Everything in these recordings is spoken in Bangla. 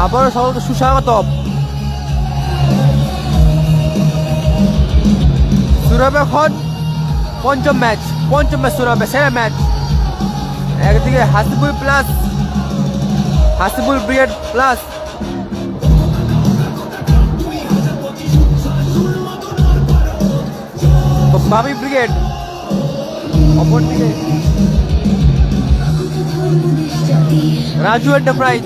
আবারও সকলকে সুস্বাগতম। শুরু হবে এখন পঞ্চম ম্যাচ শুরু হবে, সেরা ম্যাচ। একদিকে হাসিবুল ব্রিগেড প্লাস বাবি ব্রিগেড, অপরদিকে রাজু এন্টারপ্রাইজ।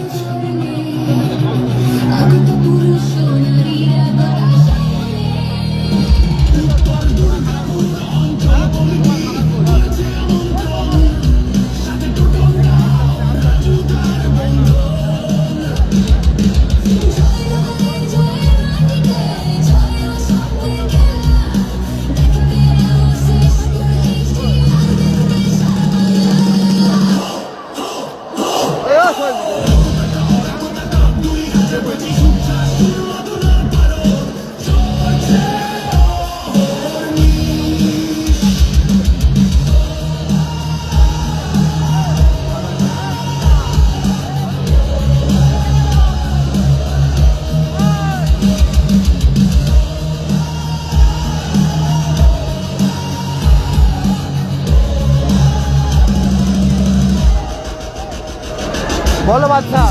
বলো বাদশা।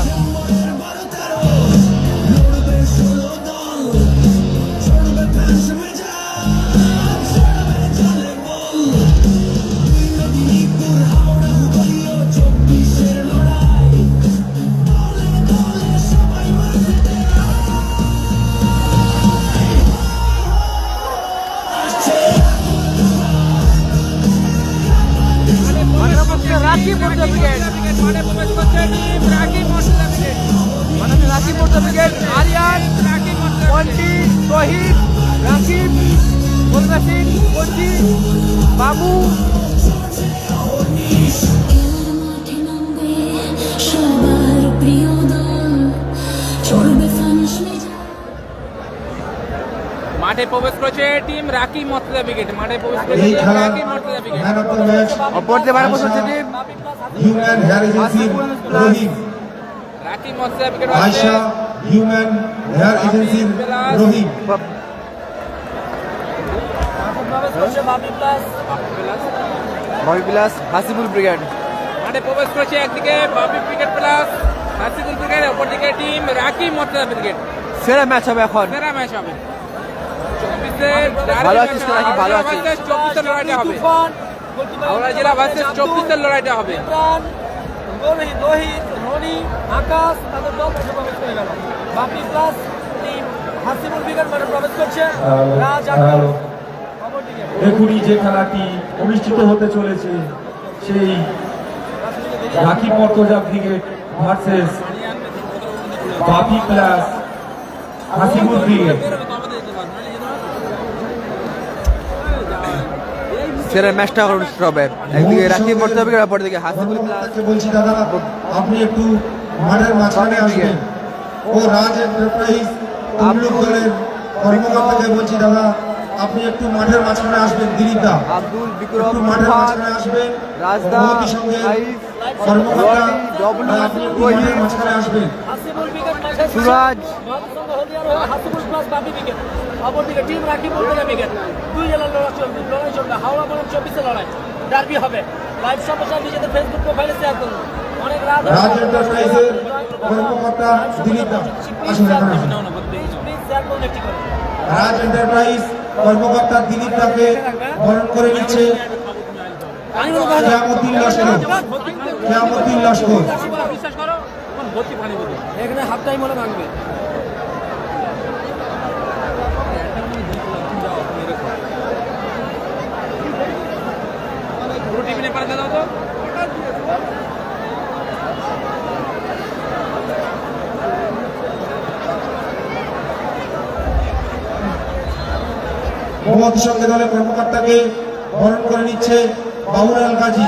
রাখি মোর্চা ব্রিগেড আরিয়ান, পন্টি, শহীদ, রাকিব, মুলবাসিন, পন্টি, বাবু। মাঠে প্রবেশ করেছে টিম রাকি মর্তজা ব্রিগেড। মাঠে প্রবেশ করেছে রাকি মর্তজা ব্রিগেড। অপরদিকে মাঠে প্রবেশ করেছে team human hair agency Rahim, Raki Mortaza brigade Ayesha human hair agency Rahim, Babi plus Hasibul brigade. মাঠে প্রবেশ করেছে একদিকে Babi brigade plus Hasibul brigade, অপরদিকে টিম রাকি মর্তজা ব্রিগেড। সেরা ম্যাচ হবে এখন। সেরা ম্যাচ হবে। ভালো আছিস তো নাকি? ভালো আছিস। 24 লড়াইটা হবে। হাওড়া জেলা ভার্সেস 24 লড়াইটা হবে। রোহিত, রনি, আকাশ তাদের দল মাঠে প্রবেশ করে গেল। বাপি প্লাস টিম হাসিবুল ব্রিগেড মাঠে প্রবেশ করছে। রাজ আকাশ অপরদিকে এখনই যে খেলাটি অনুষ্ঠিত হতে চলেছে সেই রাখি মর্তজা ব্রিগেড ভার্সেস বাপি প্লাস হাসিবুল ব্রিগেড। সেরা ম্যাচটা অনুষ্ঠিত হবে, একদিকে রাখি মোর্চা ব্রিগেড, অপরদিকে হাসিবুল প্লাস। তাকে বলছি দাদা আপনি একটু মাঠের মাঝখানে আসবেন। ও রাজ এন্টারপ্রাইজ তমলুক দলের কর্মকর্তাকে বলছি দাদা আপনি একটু মাঠের মাঝখানে আসবেন। দিলীপ দা আব্দুল বিক্রম, একটু মাঠের মাঝখানে আসবেন। রাজদা, ভগবতী সঙ্গে আইফ, কর্মকর্তা রনি, ডবলু, আপনি একটু মাঠের মাঝখানে আসবেন। হাসিবুল ব্রিগেড মাঠে সুরাজ, মহাসংঘ হলদিয়ার হয়ে হাসিবুল প্লাস বাপি ব্রিগেড। অপরদিকে টিম রাখি মর্তজা ব্রিগেড। দুই জেলার লড়াই চলবে। হাওড়া বনাম 24 লড়াই ডার্বি হবে। লাইভ সম্প্রচার নিজেদের ফেসবুক প্রোফাইলে শেয়ার করুন। অনেক রাত রাজ এন্টারপ্রাইজের কর্মকর্তা দিলীপ দা আসুন এখানে আসুন। প্লিজ শেয়ার করুন একটি করে। রাজ এন্টারপ্রাইজ কর্মকর্তা দিলীপ দাকে বরণ করে নিচ্ছে কেয়ামুদ্দিন লস্কর। কেয়ামুদ্দিন লস্কর বিশ্বাস করো ভর্তি পানি দেবে। এখানে হাতটাই মনে ভাঙবে। পুরো টিফিনে পানি দাও তো। ভগবতী সঙ্গে দলের কর্মকর্তাকে বরণ করে নিচ্ছে বাবুলাল গাজী।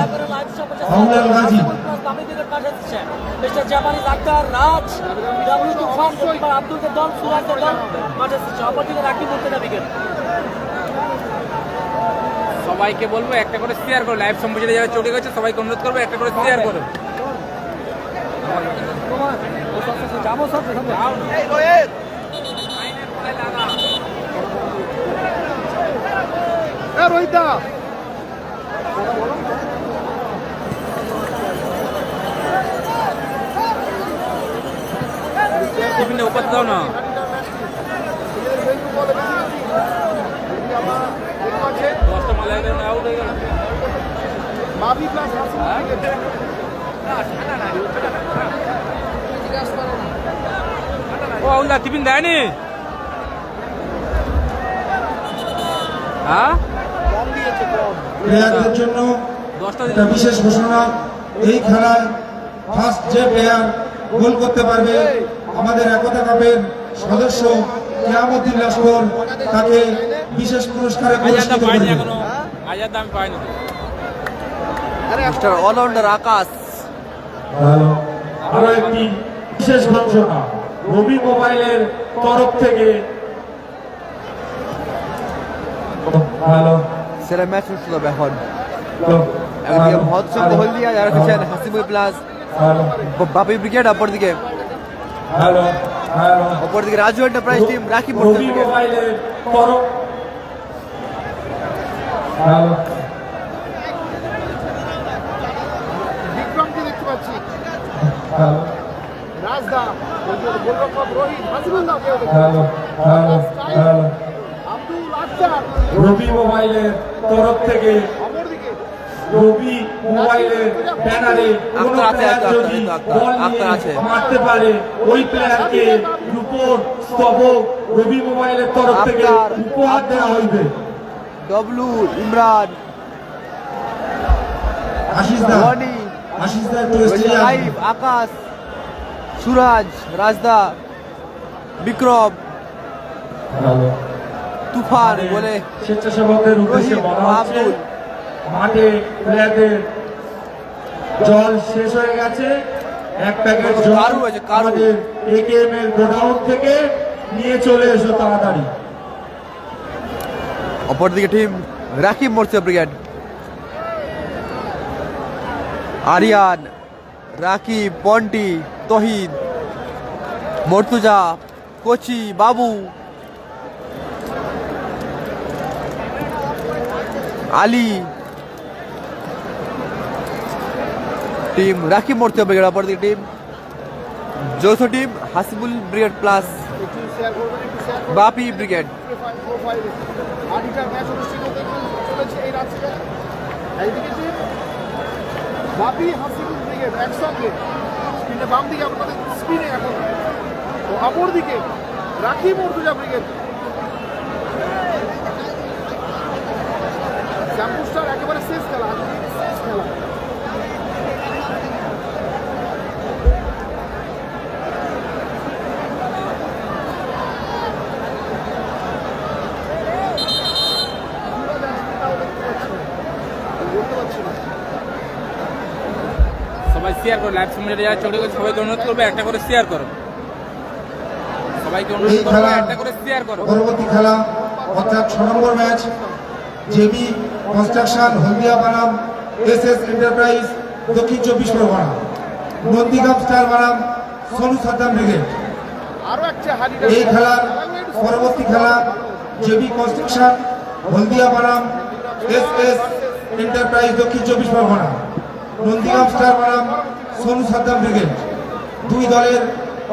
বাবুলাল গাজী বাপি ব্রিগেড মাঠে এসেছে। মিস্টার জামানি ডাক্তার রাজ, ডাব্লিউ তুফান, আব্দুলদের দল, সুরাজদের দল মাঠে এসেছে। অপরদিকে রাখি মর্তজা ব্রিগেড। সবাইকে বলবো একটা করে শেয়ার করো। লাইভ সম্প্রচারে যারা চলে গেছে সবাইকে অনুরোধ করবো একটা করে শেয়ার করো। যাবো সব যাও রোহিতা টিফিনটা উপর দাও না দশটা মালা আউট হয়ে গেল বাবি প্লাস ও আউলা টিফিন দেয়নি হ্যাঁ প্লেয়ারদের জন্য দশটা একটা বিশেষ ঘোষণা, এই খেলায় ফার্স্ট যে প্লেয়ার গোল করতে পারবে আমাদের একতা কাপের সদস্য কিয়ামুদ্দিন লস্কর তাকে বিশেষ পুরস্কারে আজাদা পুরস্কৃত পাইনি করবে। এখনো আজাদা আমি পাইনি মিস্টার অলরাউন্ডার আকাশ। আরো একটি বিশেষ ঘোষণা, রবি মোবাইলের তরফ থেকে হ্যালো সেরা ম্যাচ হচ্ছিল এখন। একদিকে মহোৎসব হলদিয়া, যারা খেলছেন Hasibul plus hello Bapi brigade, অপরদিকে হ্যালো হ্যালো অপরদিকে রাজু এন্টারপ্রাইজ টিম রাকিব রবি মোবাইলের তরফ হ্যালো বিক্রমকে দেখতে পাচ্ছি, হ্যালো রাজদা, গোলরক্ষক Rohit, Hasibullah, hello hello hello Abdul Akhtar, Robi মোবাইলের তরফ থেকে অপরদিকে রবি মোবাইলের ব্যানারে কোন আক্তার আছে, প্লেয়ার আক্তার, যদি আক্তার, বল আক্তার নিয়ে আছে। মারতে পারে ওই প্লেয়ারকে রূপোর স্তবক রবি মোবাইলের তরফ থেকে আক্তার, উপহার দেওয়া হইবে। ডব্লু, ইমরান, আশিস দা, রনি, আশিস দা একটু স্টেজে আসুন। লাইভ, আকাশ, সুরাজ, রাজদা, বিক্রম, তুফান বলে স্বেচ্ছাসেবকদের উদ্দেশ্যে রোহিত, বলা হচ্ছে আব্দুল। মাঠে প্লেয়ারদের জল শেষ হয়ে গেছে, এক প্যাকেট জল কারু আছে, কারু। আমাদের একেএম এর গোডাউন থেকে নিয়ে চলে এসো তাড়াতাড়ি। অপরদিকে টিম রাকিব মোর্চা ব্রিগেড, আরিয়ান, রাকিব, পন্টি, তহিদ, মর্তুজা, কোচি, বাবু, আলী, টিম রাকিব মোর্চা ব্রিগেড। অপরদিকে টিম যৌথ টিম হাসিবুল ব্রিগেড প্লাস একটু শেয়ার করবেন, একটু শেয়ার করবেন বাপি ব্রিগেড। প্রোফাইলে। আদিকার ম্যাচ অনুষ্ঠিত হতে চলেছে এই রাত্রে। এইদিকে যে বাপি হাসিবুল ব্রিগেড একসঙ্গে স্ক্রিনে বাম দিকে আপনাদের স্ক্রিনে এখন, তো অপরদিকে রাকিব মর্তুজা ব্রিগেড। শ্যামপুস্টার একেবারে শেষ খেলা, আজকে শেষ খেলা। সবাই শেয়ার করো, লাইভ সম্মেলনে যারা চলে গেছে সবাইকে অনুরোধ করবে একটা করে শেয়ার করো, সবাইকে অনুরোধ এই করবে খেলা একটা করে শেয়ার করো। পরবর্তী খেলা অর্থাৎ 6 নম্বর ম্যাচ, জেবি কনস্ট্রাকশন হলদিয়া বানাম এসএস এন্টারপ্রাইজ দক্ষিণ 24 পরগনা, নন্দীগ্রাম স্টার বানাম সোনু সাদ্দাম ব্রিগেড। আরো একটা হারিটা এই খেলার পরবর্তী খেলা জেবি কনস্ট্রাকশন হলদিয়া বানাম এসএস এন্টারপ্রাইজ দক্ষিণ 24 পরগনা, নন্দীগ্রাম স্টার বানাম সোনু সাদ্দাম ব্রিগেড। দুই দলের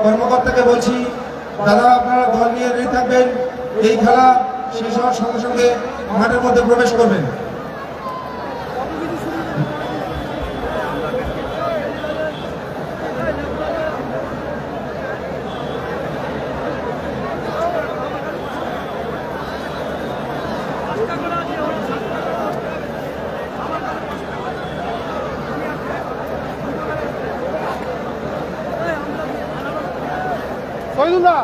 কর্মকর্তাকে বলছি, দাদা আপনারা দল নিয়ে রেডি থাকবেন, এই খেলা শেষ হওয়ার সঙ্গে সঙ্গে মাঠের মধ্যে প্রবেশ করবেন। শহীদুল্লাহ,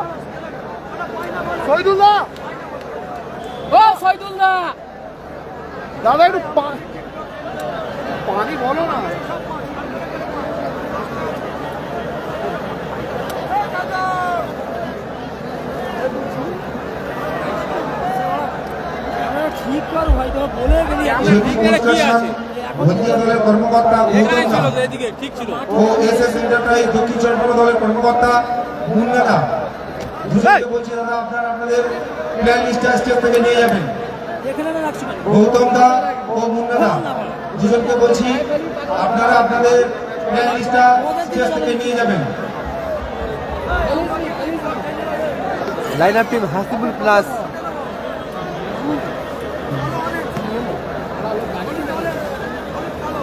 শহীদুল্লাহ, ও শহীদুল্লাহ, দাদা একটু পানি বলো না। ঠিক কর ভাই, তোমার বলে গেলি জেবি কনস্ট্রাকশন হলদিয়া দলের কর্মকর্তা এখানে গৌতম ছিল দা তো, এদিকে ঠিক ছিল। ও এসএস এন্টারপ্রাইজ দক্ষিণ চব্বিশ পরগনা দলের কর্মকর্তা মুন্না দা। দুজনকে বলছি দাদা আপনারা আপনাদের প্ল্যান লিস্টটা স্টেজ থেকে নিয়ে যাবেন। এখানে না রাখছি কেন? গৌতম দা ও মুন্না দা দুজনকে বলছি আপনারা আপনাদের প্ল্যান লিস্টটা স্টেজ থেকে নিয়ে যাবেন। Line up team Hasibul plus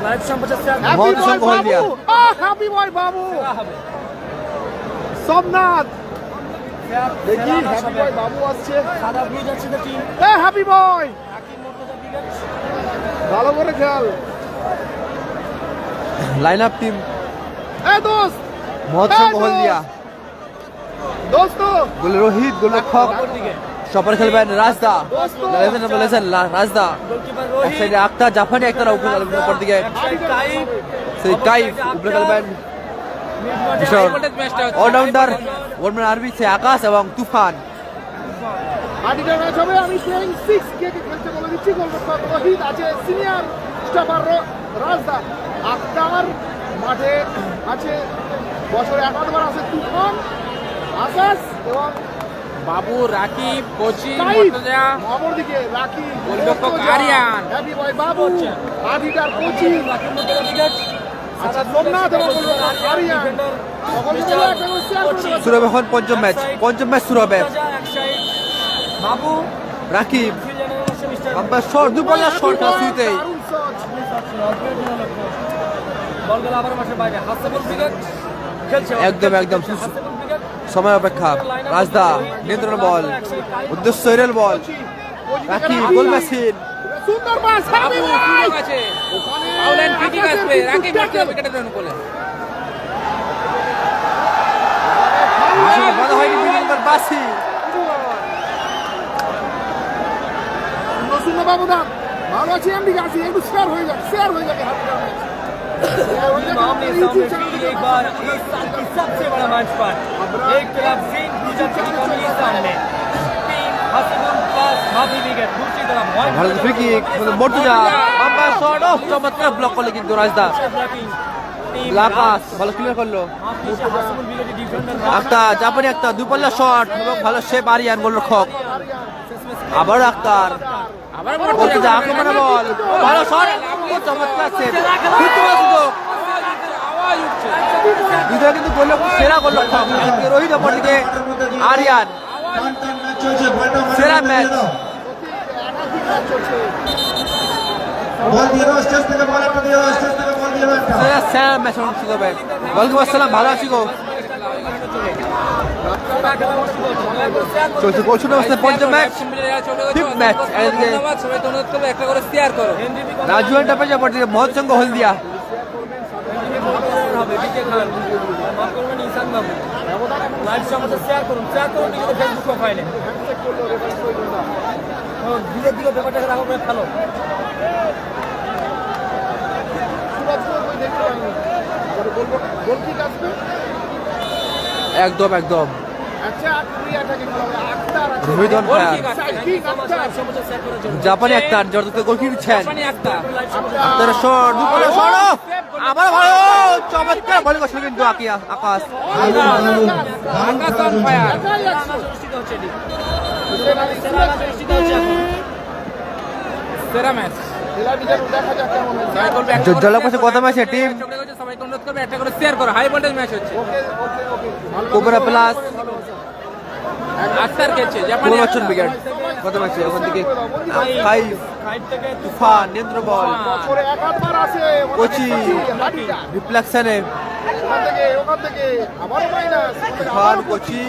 live সম্প্রচার শেয়ার মহন্ত সংঘ হলদিয়া। হ্যাপি বয় বাবু হবে। সোমনাথ দেখি সেরা হ্যাপি হবে। বয় বাবু আসছে। সাদা ব্লু যাচ্ছে তো টিম হ্যাপি বয় আকিব মুর্তজা ব্রিগেড। ভালো করে খেল। লাইন আপ টিম দোস্ত মহন্ত সংঘ হলদিয়া। দোস্ত গোলে রোহিত, গোলরক্ষক অপর দিকে সপার খেলবেন রাজদা, বলেছেন রাজদা। গোলকিপার এক রোহিত, সাইডে আক্তার, জাফানি আক্তার উপরে খেলবেন অপর দিকে এক সাইড কাইফ, সেই কাইফ উপরে খেলবেন হাই ভোল্টেজ ম্যাচটা হচ্ছে। অলরাউন্ডার ওয়ার্ডম্যান আরবি সে আকাশ এবং তুফান। আদিটা ম্যাচ হবে। আমি প্লেইং 6 কে খেলতে বলে দিচ্ছি। গোলরক্ষক রোহিত আছে, সিনিয়র স্টপার রাজদা। আক্তার মাঠে আছে, বছরে একাধিকবার আছে তুফান, আকাশ এবং বাবু, রাকিব, কোচি, কাইফ। মুর্তজা, অপরদিকে রাকি, গোলরক্ষক মুর্তজা, আরিয়ান। হ্যাপি বয় বাবু, আদিটার কোচি, আকিব মুর্তজা ব্রিগেড। আচ্ছা সোমনাথ এবং গোলরক্ষক আরিয়ান। সকলকে বলে একটা করে শেয়ার করে দেবেন। শুরু হবে এখন পঞ্চম ম্যাচ শুরু হবে। মুর্তজা এক সাইড, বাবু রাকিব ফিল্ডারের পাশে মিস্টার আম্পায়ার শট, দুপল্লা শট খেলা শুরুতেই। দারুণ শট। বল গেল আবার মাঠের বাইরে। হাসিবুল ব্রিগেড খেলছে। একদম। হাসিবুল ব্রিগেড সময় অপেক্ষা। রাজদা নিয়ন্ত্রণ বল, উদ্দেশ্য এরেল বল। রাকিব গোল মেশিন, সুন্দর পাস, হ্যাপি বাবু, বয়। সুযোগ আছে। পাউলেন ফিটিং আসবে, রাকিব মুর্তজা উইকেটে রান করে। বাধা হয়নি বিজয় বাসি। শূন্য ব্যবধান। ভালো আছি এমডি গাছি, একটু শেয়ার হয়ে যাবে হাতটা ম্যাচ। मामले सामने फिर एक बार इस साल की सबसे बड़ा मैच पर एक तरफ सिंह दूसरी कमली सामने टीम हसीबुल प्लस माफी विकेट दूसरी तरफ ভালো free kick Mortaza, umpire shot, ও চমৎকার ব্লক করলো কিন্তু রাজদা। আকাশ ভালো ক্লিয়ার করলো। हसीबुल विकेट डिफेंडर আক্তার, জাপানি আক্তার দুপল্লা শট এবং ভালো সেভ আরিয়ান গোলরক্ষক। আবার আক্তার, আবার মর্তুজা মুর্তজা আক্রমণে বল, ভালো শট, ও চমৎকার সেভ। দ্বিতীয় সুযোগ, আওয়াজ উঠছে। দ্বিতীয় কিন্তু গোলরক্ষক, সেরা গোলরক্ষক একদিকে রোহিত, অপরদিকে আরিয়ান। টান ম্যাচ চলছে, বলটা মাঠে সেরা দিয়ে ম্যাচ। দাও। বল দিয়ে দাও স্টেজ থেকে, বল একটা দিয়ে দাও স্টেজ থেকে, বল দিয়ে দাও একটা। সেরা ম্যাচ অনুষ্ঠিত হবে। ওয়ালাইকুম আসসালাম, ভালো আছি গো। চলছে পৌঁছুন অবস্থায় পঞ্চম ম্যাচ, ফিফথ ম্যাচ। এদিকে ধন্যবাদ, সবাইকে অনুরোধ করবো একটা করে শেয়ার করো। রাজু এন্টারপ্রাইজ, অপরদিকে মহৎ সংঘ হলদিয়া। হবে বিকে খান মাফ করবেন ইনসান বাবু লাইভ সম্প্রচার শেয়ার করুন নিজেদের ফেসবুক প্রোফাইলে ধীরে ধীরে ব্যাপারটাকে রাখো ভালো গোল কিক আসবে। একদম আচ্ছা আক্রিয়াটাকে খেলা হবে। আক্তার আছে, Rohit on goal fire. Kick আছে। Side kick Akhtar. লাইভ সম্প্রচার শেয়ার করার জন্য জাপানি আক্তার জর্দাতে গোল কিক দিচ্ছেন। জাপানি আক্তার। লাইভ সম্প্রচার আক্তারের শট, দুপল্লা শট, আবার ভালো চমৎকার বল করছিল কিন্তু আকাশ। আকাশ অন ফায়ার। অনুষ্ঠিত হচ্ছে এটি অনুষ্ঠিত হচ্ছে এখন সেরা ম্যাচ। খেলা নিজের দেখা যাক কেমন হয়। সবাই করবে একটা করে জোরদার share পাশে করো। কত ম্যাচ এর টিম? সবাইকে অনুরোধ করবে একটা করে শেয়ার করো। হাই ভোল্টেজ ম্যাচ হচ্ছে। ওকে ভালো কোবরা প্লাস আক্তার খেলছে, জাপানি পূর্বাচল আক্তার। ব্রিগেড কত ম্যাচে ওখান থেকে ফাইভ ফাইভ থেকে তুফান নিয়ন্ত্রণ বল করে একাধবার আছে। কোচি হাটিটা রিফ্লেকশনে ওখান থেকে আবারও মাইনাস। তুফান কোচি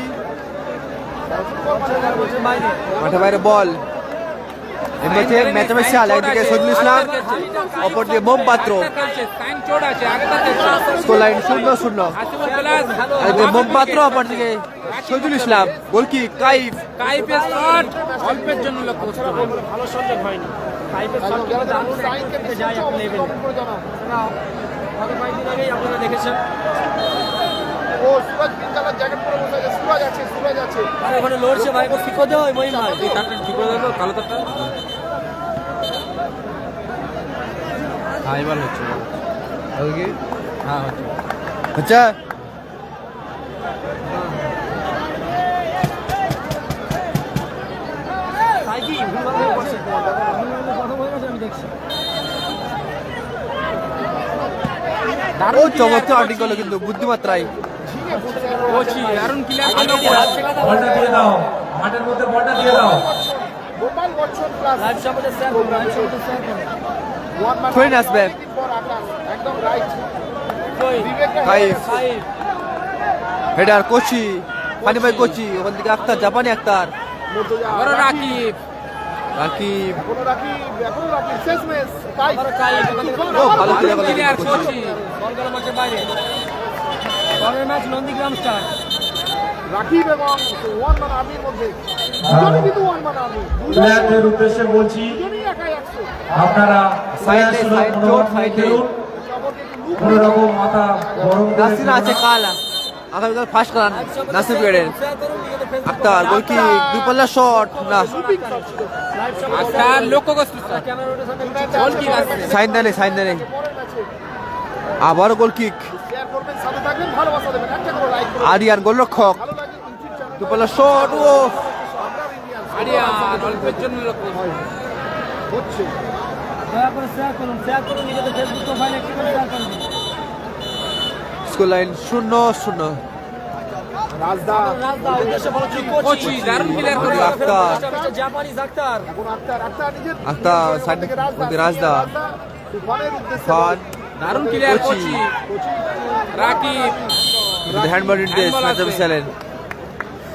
বাইরে মাঠে বাইরে বল। এই ম্যাচে ম্যাচ একদিকে সজুল ইসলাম, অপরদিকে মোম পাত্র। আক্তার খেলছে, সাইন চোট আছে, আক্তার খেলছে। Score line 0-0। হাসিবুল প্লাস, এদিকে মোম পাত্র, অপরদিকে সজুল ইসলাম। গোল কিক কাইফ, কাইফের শট অল্পের জন্য লক্ষ্য করতে হবে। ভালো সংযোগ হয়নি পাইপের শট কিন্তু দারুণ একদম খেলতে যায় এখন লেভেলে গত কয়েকদিন আগেই আপনারা দেখেছেন ও সুরজ পিঙ্ক কালার জ্যাকেট পরে বসে আছে। সুরজ আছে আর ওখানে লড়ছে ভাই কো ঠিক দেওয়া মহিম ভাই ঠিক করে দেবো কালো তারটা। হ্যাঁ এবার হচ্ছে আগে কি হ্যাঁ হচ্ছে আচ্ছা সাইকি ভুলভাল হয়ে পড়ছে কথা বলে গেছে আমি দেখছি ও চমৎকার আর্টিং করলো কিন্তু বুদ্ধিমাত্রায় কোচি দারুণ ক্লিয়ার করলো বলটা দিয়ে দাও মাঠের মধ্যে বলটা দিয়ে দাও গোপাল বচ্চন প্লাস লাইভ সম্পর্কে শেয়ার করুন লাইভ সম্পর্কে শেয়ার করুন ওয়ান মান Train আসবে। একদম রাইট কই কাইফ সাইফ হেডার কোচি পানি ভাই কোচি ওখান থেকে আক্তার জাপানি আক্তার আবারও রাকিব রাকিব এখনো রাখি শেষ ম্যাচ তাই আবারও কাইফ ও ভালো ক্লিয়ার করলো ক্লিয়ার কিন্তু কোচি কোচি বল গেল মাঠের বাইরে পরের ম্যাচ নন্দীগ্রাম স্টার রাকিব এবং ওয়ান মান আর্মির মধ্যে দুজনই কিন্তু ওয়ান মান আর্মি প্লেয়ারদের উদ্দেশ্যে বলছি দুজনই একাই একশো আপনারা সাইডে সাইড জোট সাইডে সবকে একটু লুক কোনো রকম মাথা গরম করে নাসির আছে কালা আগামীকাল ফার্স্ট রান নাসির ব্রিগেডের শেয়ার করুন নিজেদের ফেসবুক আক্তার গোল কি দুই পাল্লা শট না লুপিং শট ছিল লাইভ আর সম্পর্কে তার লক্ষ্য করছিল ক্যামেরা রোটেশন গোল কি আছে সাইন দেনে পরের ম্যাচে আবারও গোল কিক শেয়ার করবেন সাথে থাকবেন ভালোবাসা দেবেন একটা করে লাইক করুন আরিয়ান গোলরক্ষক ভালো লাগে ইউটিউব চ্যানেল দুই পাল্লা শট ও আপনার ইন্ডিয়ান আরিয়ান অল্পের জন্য লক্ষ্য হচ্ছে দয়া করে শেয়ার করুন নিজেদের ফেসবুক প্রোফাইলে একটি করে শেয়ার করুন স্কোর লাইন 0-0 রাজদা রাজদা উদ্দেশ্যে বলো কি কোচি দারুণ ক্লিয়ার করলো আক্তার জাপানি আক্তার এখন আক্তার নিজের আক্তার সাইড থেকে রাজদা তুফানের উদ্দেশ্যে ফান দারুণ clear Kochi. Kochi Rakib handball in this match of challenge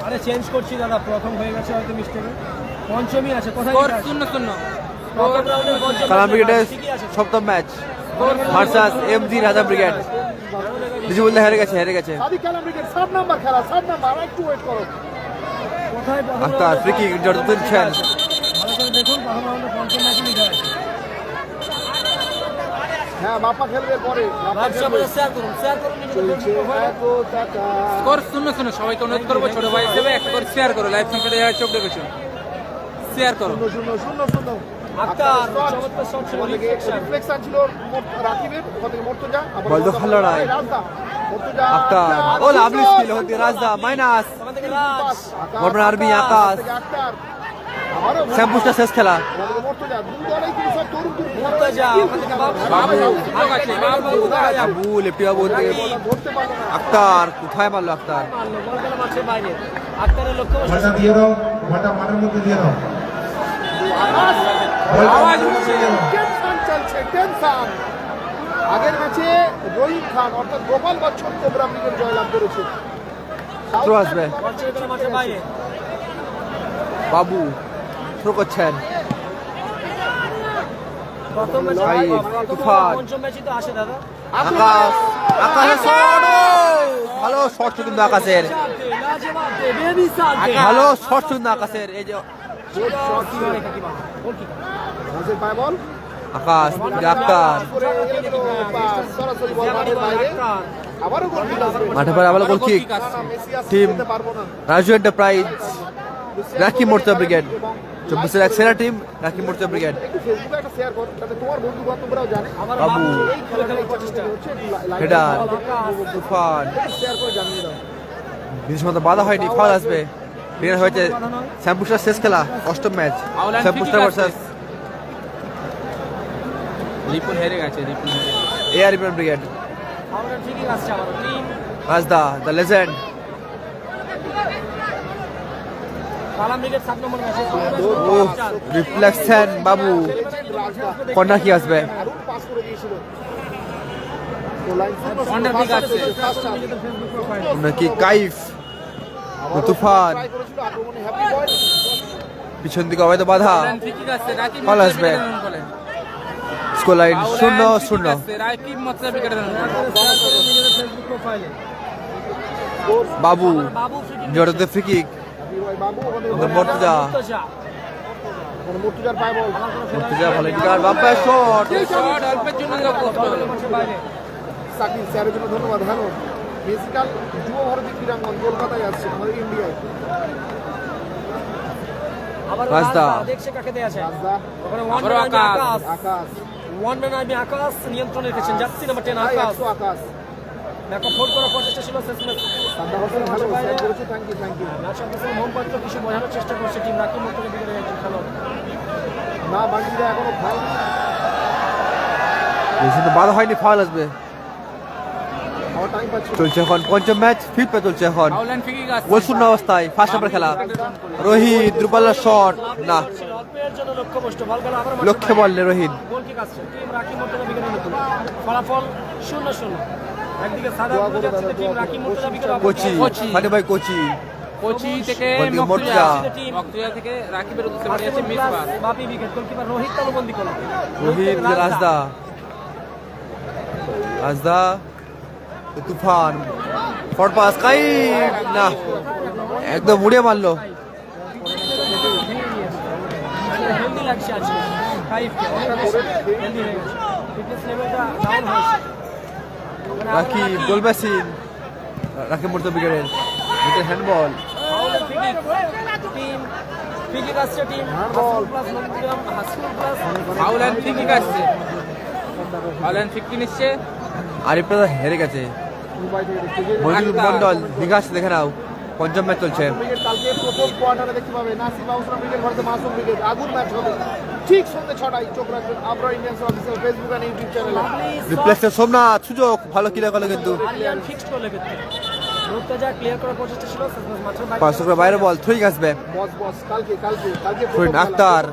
আরে চেঞ্জ করছি দাদা প্রথম হয়ে গেছে হয়তো মিস্টেকে পঞ্চমী আছে কোথায় স্কোর আছে? 0-0 প্রথম রাউন্ডের পঞ্চম কালাম ম্যাচ ব্রিগেডের ঠিকই আছে সপ্তম ম্যাচ ভার্সাস এমজি রাজা ব্রিগেড কিছু বলতে হেরে গেছে সাদিক কালাম ব্রিগেড 7 নাম্বার খেলা 7 নাম্বার একটু ওয়েট করো কোথায় প্রথম আক্তার রাউন্ডে ফ্রি কিক জড়িত দিচ্ছেন ভালো করে দেখুন প্রথম রাউন্ডে পঞ্চম ম্যাচে লিখে আছে হ্যাঁ বাপ্পা খেলবে পরে বাপ্পা লাইভ খেলবে সম্পর্কে শেয়ার করুন নিজেদের চলছে ফেসবুক প্রোফাইলে এত টাকা স্কোর 0-0 সবাইকে অনুরোধ করবো ছোট ভাই হিসেবে একটা করে শেয়ার করো লাইভ সম্পর্কে যারা চোখ দেখেছো শেয়ার করো শূন্য আক্তার চমৎকার শট ছিল রিফ্লেকশন রিফ্লেকশন ছিল রাকিবের ওখান থেকে মর্তুজা বল তো ভালো নয়। রাজদা মর্তুজা আক্তার ও লাভলি স্কিল হতে রাজদা মাইনাস ওখান থেকে রাজ বর্মন আরবি আকাশ আক্তার আবারও শ্যাম্পুসটা শেষ খেলা মর্তুজা দুই দলেই কিন্তু সব তরুণ মুর্তজা ওখান থেকে বাবু ভালো আছে বাবু আবু লেফটি বাবু থেকে ধরতে পারলো না আক্তার কোথায় মারলো আক্তার মারলো বল গেল মাঠের বাইরে আক্তারের লক্ষ্য বলটা দিয়ে দাও বলটা মাঠের মধ্যে দিয়ে দাও আকাশ বলটা আওয়াজ মাঠের মধ্যে দিয়ে দাও টেনশন চলছে টেনশন আগের ম্যাচে রহিম খান অর্থাৎ গোপাল বচ্চন কোবরা ব্রিগেড জয়লাভ করেছে থ্রো আসবে বল ছেড়ে দিল মাঠের বাইরে বাবু থ্রো করছেন প্রথম ম্যাচে ভাই, তুফান। পঞ্চম ম্যাচই তো আসে দাদা আকাশ আকাশের শট ভালো শট কিন্তু আকাশের লাজবাব বেবি সাথে ভালো শট কিন্তু আকাশের এই যে রাজের পায় বল আকাশ থেকে আক্তার করে এলে তো পাস, সরাসরি বল মাঠের বাইরে আবারও গোল কিক আসবে মাঠে পরে আবার গোল কিক কিক আসছে। মেসি আসতে টিম যেতে পারবো না রাজু এন্টারপ্রাইজ রাকি মোর্চা ব্রিগেড 24 এক সেরা টিম রাকি মোর্চা ব্রিগেড একটু ফেসবুকে একটা শেয়ার কর যাতে তোমার বন্ধু বান্ধবরাও জানে আমার বাবু। বাবু এই খেলাটা এই প্রচেষ্টা হচ্ছে হেডার তুফান শেয়ার করে জানিয়ে দাও বিশেষ মতো বাধা হয়নি ফাউল আসবে বিরাট হয়েছে শ্যাম্পুস্টার শেষ খেলা অষ্টম ম্যাচ আউলান shampoo star free kick versus Ripun হেরে গেছে রিপুন হেরে গেছে। এআর ইমরান ব্রিগেড আমরা ঠিকই আসছে আমার টিম রাজদা দ্য লেজেন্ড কালাম ব্রিগেড 7 নম্বর ম্যাচে ও রিফ্লেকশন বাবু কর্নার কি আসবে আরো পাস করে দিয়েছিল তো লাইন কর্নার কিক আসছে। ফেসবুক প্রোফাইল নাকি কাইফ তুফান ট্রাই করেছিল আক্রমণে হ্যাপি বয় পিছন দিকে অবৈধ বাধা আউলান ফ্রি কিক আসছে রাকিব বল মতলব আসবে। ক্রিকেটার রান বলে। স্কোর লাইন আউলান ফ্রি কিক 0-0 আসছে, রাকিব মতলব ক্রিকেটার রান বলে। নিজেদের ফেসবুক প্রোফাইলে বাবু বাবু ফ্রি জড়তে ফ্রি কিক হ্যাপি বয় বাবু ওখানে মর্তুজা মর্তুজার পায় বল মর্তুজা ভালো টিকার বাপ্পা শট শট অল্পের জন্য লক্ষ্য হলো। বাইরে সাকিব স্যারের জন্য ধন্যবাদ হ্যালো মিউজিক্যাল যুব ভারতী ক্রীড়াঙ্গন কলকাতায় আসছে আমাদের ইন্ডিয়ায় আবার রাজদা। দেখছে কাকে দেয়া আছে রাজদা ওখানে আবারও আকাশ। আকাশ ওয়ান ম্যান আর্মি আকাশ নিয়ন্ত্রণ রেখেছেন, যাচ্ছি নাম্বার 10 ভাই আকাশ। 100 আকাশ ব্যাকআপ ফোল্ড করার প্রচেষ্টা ছিল শেষ ম্যাচ। সাদ্দাম হোসেন ভালো সেভ করেছে, thank you match officer Mohammad কিছু বোঝানোর চেষ্টা করছে টিম রাকিব মোটরের বিকেটে একজন খেলোয়াড়। না বান্ডিরা এখনো ফাউল বেশি তো বাধা হয়নি, ফাউল আসবে। আমার টাইম পাচ্ছি চলছে এখন পঞ্চম ম্যাচ, ফিফথ ম্যাচ চলছে এখন। ফাউল এন্ড ফ্রি কিক আসছে। গোল শূন্য অবস্থায় ফার্স্ট নাম্বার খেলা। রোহিত দ্রুপাল্লার শট না, অল্পের জন্য লক্ষ্যভ্রষ্ট, বল গেল আবার লক্ষ্যে বললে রোহিত। গোল কিক আসছে টিম রাকিব মোটরের বিকেটে নতুন ফলাফল 0-0। একদিকে সাদা বুঝে যাচ্ছে টিম রাকিব মোটরের বিকেটে কোচি ফানি ভাই কোচি কোচি থেকে বলকে মর্তুজা, মর্তুজা। মর্তুজা থেকে রাকিবের উদ্দেশ্যে বাড়িয়েছে মিস পাস। বাপি উইকেট, গোলকিপার রোহিত তালুবন্দি করলো। রোহিত রাজদা, রাজদা তুফান ফট পাস কাই না, একদম উড়ে মারলো। হেলদি লাগছে আজকে ফাইভকে, অনেক বেশি হেলদি হয়ে গেছে, ফিটনেস লেভেলটা ডাউন হয়েছে। রাকিব গোল মেশিন, রাকিব মোটর উইকেটের হ্যান্ডবল। টিম ফ্রি কিক আসছে, টিম হাসুল প্লাস নন্দীগ্রাম, হাসুল plus foul and free kick আসছে। ফাউল এন্ড ফ্রি কিক নিচ্ছে। আরিফটা হেরে গেছে। মুম্বাই থেকে দেখতে যে মঞ্জুর মন্ডল বিকাশ দেখে নাও, পঞ্চম ম্যাচ চলছে। উইকেট কালকে প্রথম কোয়ার্টারে দেখতে পাবে নাসিম আউসরাম উইকেট ভার্সেস মাসুম উইকেট, আগুন ম্যাচ হবে ঠিক সন্ধ্যে 6টায়। চোখ রাখবেন আবরা ইন্ডিয়ান্স অফিসিয়াল ফেসবুক আর ইউটিউব চ্যানেলে। রিপ্লেসের সোমনাথ সুযোগ ভালো ক্লিয়ার করলো কিন্তু আরিয়ান ফিক্সড করলে কিন্তু মুর্তজা ক্লিয়ার করার প্রচেষ্টা ছিল, মাত্র 500 করে বাইরে বল থ্রুই আসবে। বস কালকে ফরিন আক্তার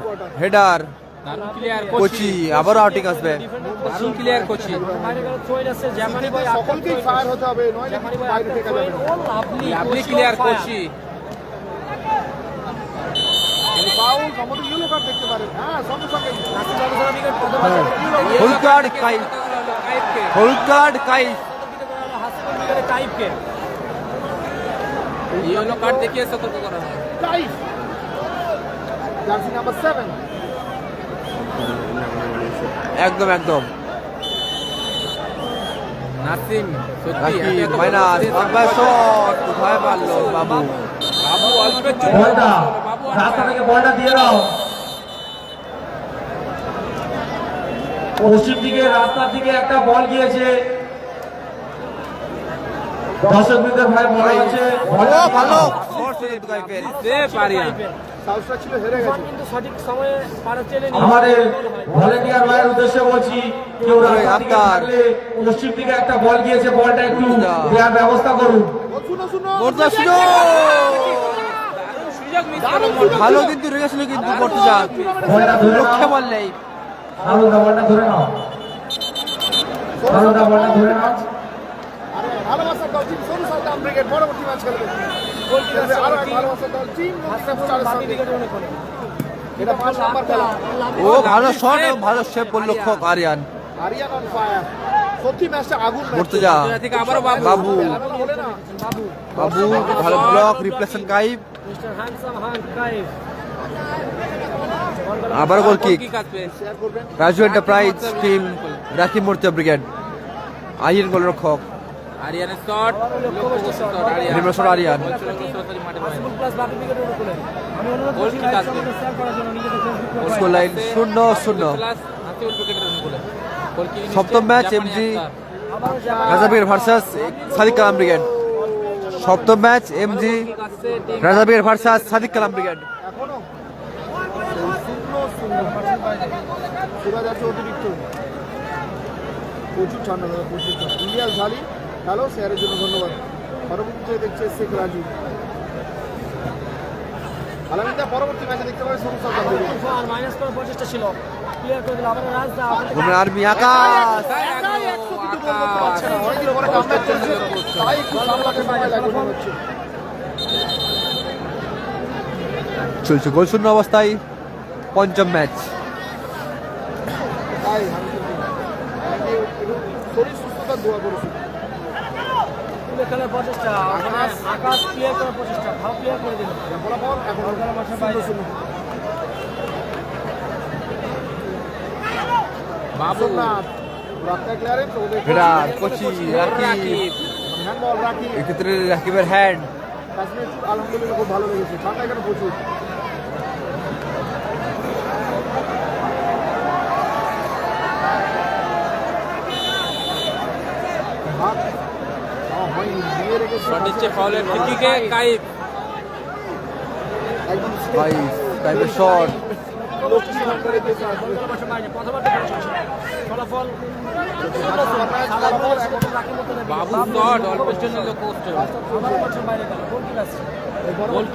হেডার, দারুণ ক্লিয়ার কোচি আবারও আউটিং আসবে। দারুণ ক্লিয়ার কোচি। বাইরে গেল থ্রোইন আছে, জাপানি বয় সকলকেই ফায়ার হতে হবে, নইলে জাপানি কিন্তু বয় বাইরে থেকে যাবে। Lovely clear Kochi. ফাউল সম্ভবত ইয়েলো কার্ড দেখতে পারেন। হ্যাঁ সঙ্গে সঙ্গে হলুদ কার্ড কাই, কাইফকে। হলুদ কার্ড কাই। টাইপকে ইয়েলো কার্ড দেখিয়ে সতর্ক করা হয়। টাইপ জার্সি নাম্বার 7 একদম একদম নাসিম সত্যি রাকিব এত বড় মাইনাস সুযোগ। বাম্পার শট কোথায় মারলো বাবু। বাবু অল্পের জন্য বলটা বাবু রাস্তা থেকে বলটা দিয়ে দাও। পশ্চিম দিকে রাস্তার দিকে একটা বল গিয়েছে, দর্শক বৃন্দের ভাই বলা হয়েছে ও ভালো শট ছিল গাইফের। দে পারিয়া। সাউথটা ছিল হেরে গেছে। কিন্তু সঠিক সময়ে পারে চলে আমাদের ভলেন্টিয়ার ভাইয়ের উদ্দেশ্যে বলছি, কেউ রাস্তা দিকে আক্তার। থাকলে পশ্চিম দিকে একটা বল গিয়েছে, বলটা একটু দেওয়ার ব্যবস্থা করুন। শুনো মর্তুজা সুযোগ সুযোগ মিস দারুণ করলো। সুযোগ। ভালো কিন্তু রেগেছিল কিন্তু মর্তুজা, বলটা ধরে লক্ষ্যে নাও, বল নেই। সারদা বলটা ধরে নাও, সারদা বলটা ধরে নাও। আরে ভালোবাসার দল টিম সরু সাদ্দাম ব্রিগেড পরবর্তী ম্যাচ খেলবে। খেলবে আরো এক ভালোবাসার দল টিম স্টারের সাথে। এটা 5 নাম্বার খেলা। ও ভালো শট, ভালো সেভ করল লক্ষক আরিয়ান। Aryan on fire. সত্যি ম্যাচটা আগুন ম্যাচ। মর্তুজা মর্তুজা থেকে আবারও বাবু। বাবু বলে না বাবু ভালো ব্লক রিপ্লেসমেন্ট গাইব। মিস্টার হ্যান্ডসাম হান কাইফ আবার গোল কিক। কিক আসবে। শেয়ার করবেন। রাজু এন্টারপ্রাইজ টিম রাকিব মোর্চা ব্রিগেড। আরিয়ান গোলরক্ষক, আরিয়ানের শট লক্ষ্যবস্তু শট আরিয়ান। নিম্ন শট আরিয়ান। সরাসরি মাঠে পায়। হাসিবুল প্লাস বাপি উইকেটের অনুকূলে আমি অনুরোধ গোল করছি কিক লাইভ আসবে। সঙ্গে শেয়ার করার জন্য নিজেদের Facebook score profile. Line 0-0। Plus Hasibul উইকেটের অনুকূলে। গোল কিক সপ্তম ম্যাচ এমজি রাজাবীর ভার্সাস সাদিক কালাম ব্রিগেড। সপ্তম ম্যাচ এমজি রাজাবীর ভার্সাস সাদিক কালাম ব্রিগেড। এখনো সুরা যাচ্ছে অতিরিক্ত প্রচুর ঠান্ডা দাদা, প্রচুর ঠান্ডা। ইলিয়াস ঝালি হ্যালো, শেয়ারের জন্য ধন্যবাদ। পরবর্তীতে দেখছে শেখ রাজু। আলামিদা পরবর্তী ম্যাচে দেখতে পাবে সরু সাদ্দাম ব্রিগেড। আর মাইনাস করার প্রচেষ্টা ছিল, ক্লিয়ার করে দিল আবার রাজদা। রুমের আর্মি আকাশ। অনেকদিন পরে কামব্যাক করছে, তাই একটু সামলাতে সময় লাগবে মনে হচ্ছে। চলছে গোল শূন্য অবস্থায় পঞ্চম ম্যাচ। তাই আমি একটু শরীর সুস্থতার দোয়া করেছি। তুলে খেলার প্রচেষ্টা, আকাশ ক্লিয়ার করার প্রচেষ্টা, ভালো ক্লিয়ার করে দিল। ফলাফল এখন মাঠের বাইরে। 0-0। বাবু সোমনাথ রাস্তায় ক্লিয়ারেন্স ওদের হেডার কোচি রাকিব। রাকিব। হ্যান্ডবল রাখি। এক্ষেত্রে রাকিবের হ্যান্ড। কাশ্মীর চুট আলহামদুলিল্লাহ খুব ভালো লেগেছে, ঠান্ডা এখানে প্রচুর। হয়নি দিয়ে রেখেছে শট দিচ্ছে ফাউলের কিকে কাইফ একদম কাইফের শট ফলাফল বাবু শট অল্পের জন্য লোক পোস্ট বাইরে গেল গোল কিক আসছে গোল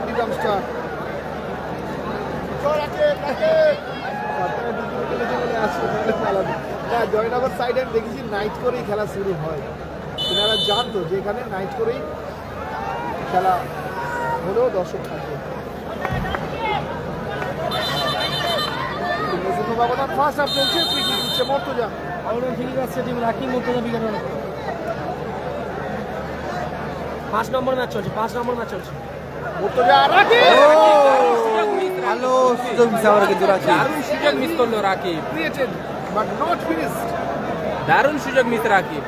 কিক আসছে। জয়নগর সাইডে দেখেছি নাইট করেই খেলা শুরু হয়, এনারা জানতো যে এখানে নাইট করেই খেলা হলেও দর্শক থাকবে। ফার্স্ট হাফ চলছে, ফ্রি কিক দিচ্ছে মর্তুজা। ঠিক আছে টিম রাখি মুর্তজা বিকেট 5 নম্বর ম্যাচ চলছে, 5 নম্বর ম্যাচ চলছে। মর্তুজা রাখি ভালো সুযোগ মিস আবার কিন্তু রাখি দারুণ সুযোগ মিস করলো Rakib, created but not finished. দারুণ সুযোগ মিস রাকিব।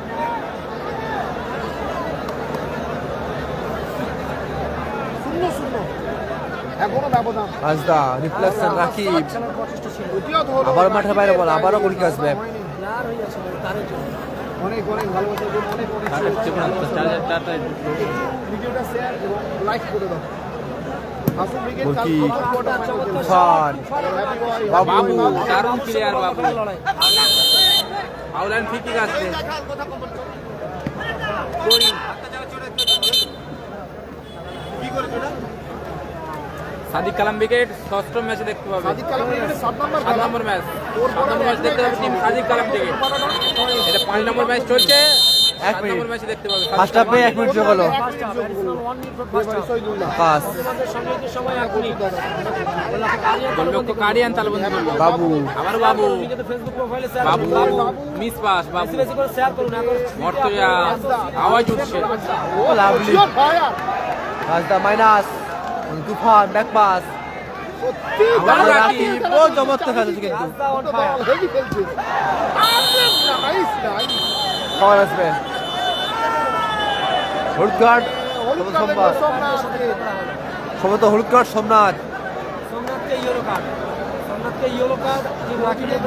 0-0 এখনো ব্যবধান। রাজদা রিফ্লেকশন রাখি খেলার প্রচেষ্টা ছিল দ্বিতীয়ত হলো আবার মাঠের বাইরে বল, আবারও গোল কিক আসবে। আর হয়ে যাচ্ছে তারের জন্য অনেক অনেক ভালোবাসার জন্য অনেক অনেক ভিডিওটা শেয়ার এবং লাইক করে দাও। হাসু ব্রিগেড গোল কাল কিক। কোয়ার্টার ফাইনাল খেলছে। ফান হ্যাপি বয় বাবু। বাবু দারুণ প্লেয়ার বাবু। লড়াই ফাউল ফ্রি কিক আসছে। সাদিক কালাম উইকেট, ষষ্ঠ ম্যাচে দেখতে পাবে। সাদিক কালাম ব্রিগেডের 7 নম্বর 7 নম্বর ম্যাচ, 7 নম্বর ম্যাচ দেখতে পাবে টিম সাদিক কালাম উইকেট। এটা 5 নম্বর ম্যাচ চলছে, 1 7 মিনিট নম্বর ম্যাচে দেখতে পাবে। ফার্স্ট হাফে 1 মিনিট যোগ হলো first half additional 1 minute for first half Shahidullah pass আমাদের সঙ্গে সময় এখনই গোলরক্ষক কারিয়ান তালবন্দি করলো। বাবু আবার বাবু, নিজেদের ফেসবুক প্রোফাইলে শেয়ার বাবু মিস পাস, বাবু বেশি বেশি করে শেয়ার করুন। এখন মর্তুজা আওয়াজ উঠছে। ও lovely sure fire Rajda minus তুফান ব্যাক পাস সত্যি আবার রাখি রাকিব। বহুত চমৎকার খেলেছে কিন্তু রাজদা অন ফায়ার হেভি খেলছে। নাইস নাইস খাবার আসবে হলুদ কার্ড হলুদ কার্ড সোমবার সোমনাথকে সম্ভবত হলুদ কার্ড সোমনাথ সোমনাথকে ইয়েলো কার্ড, সোমনাথকে ইয়েলো কার্ড।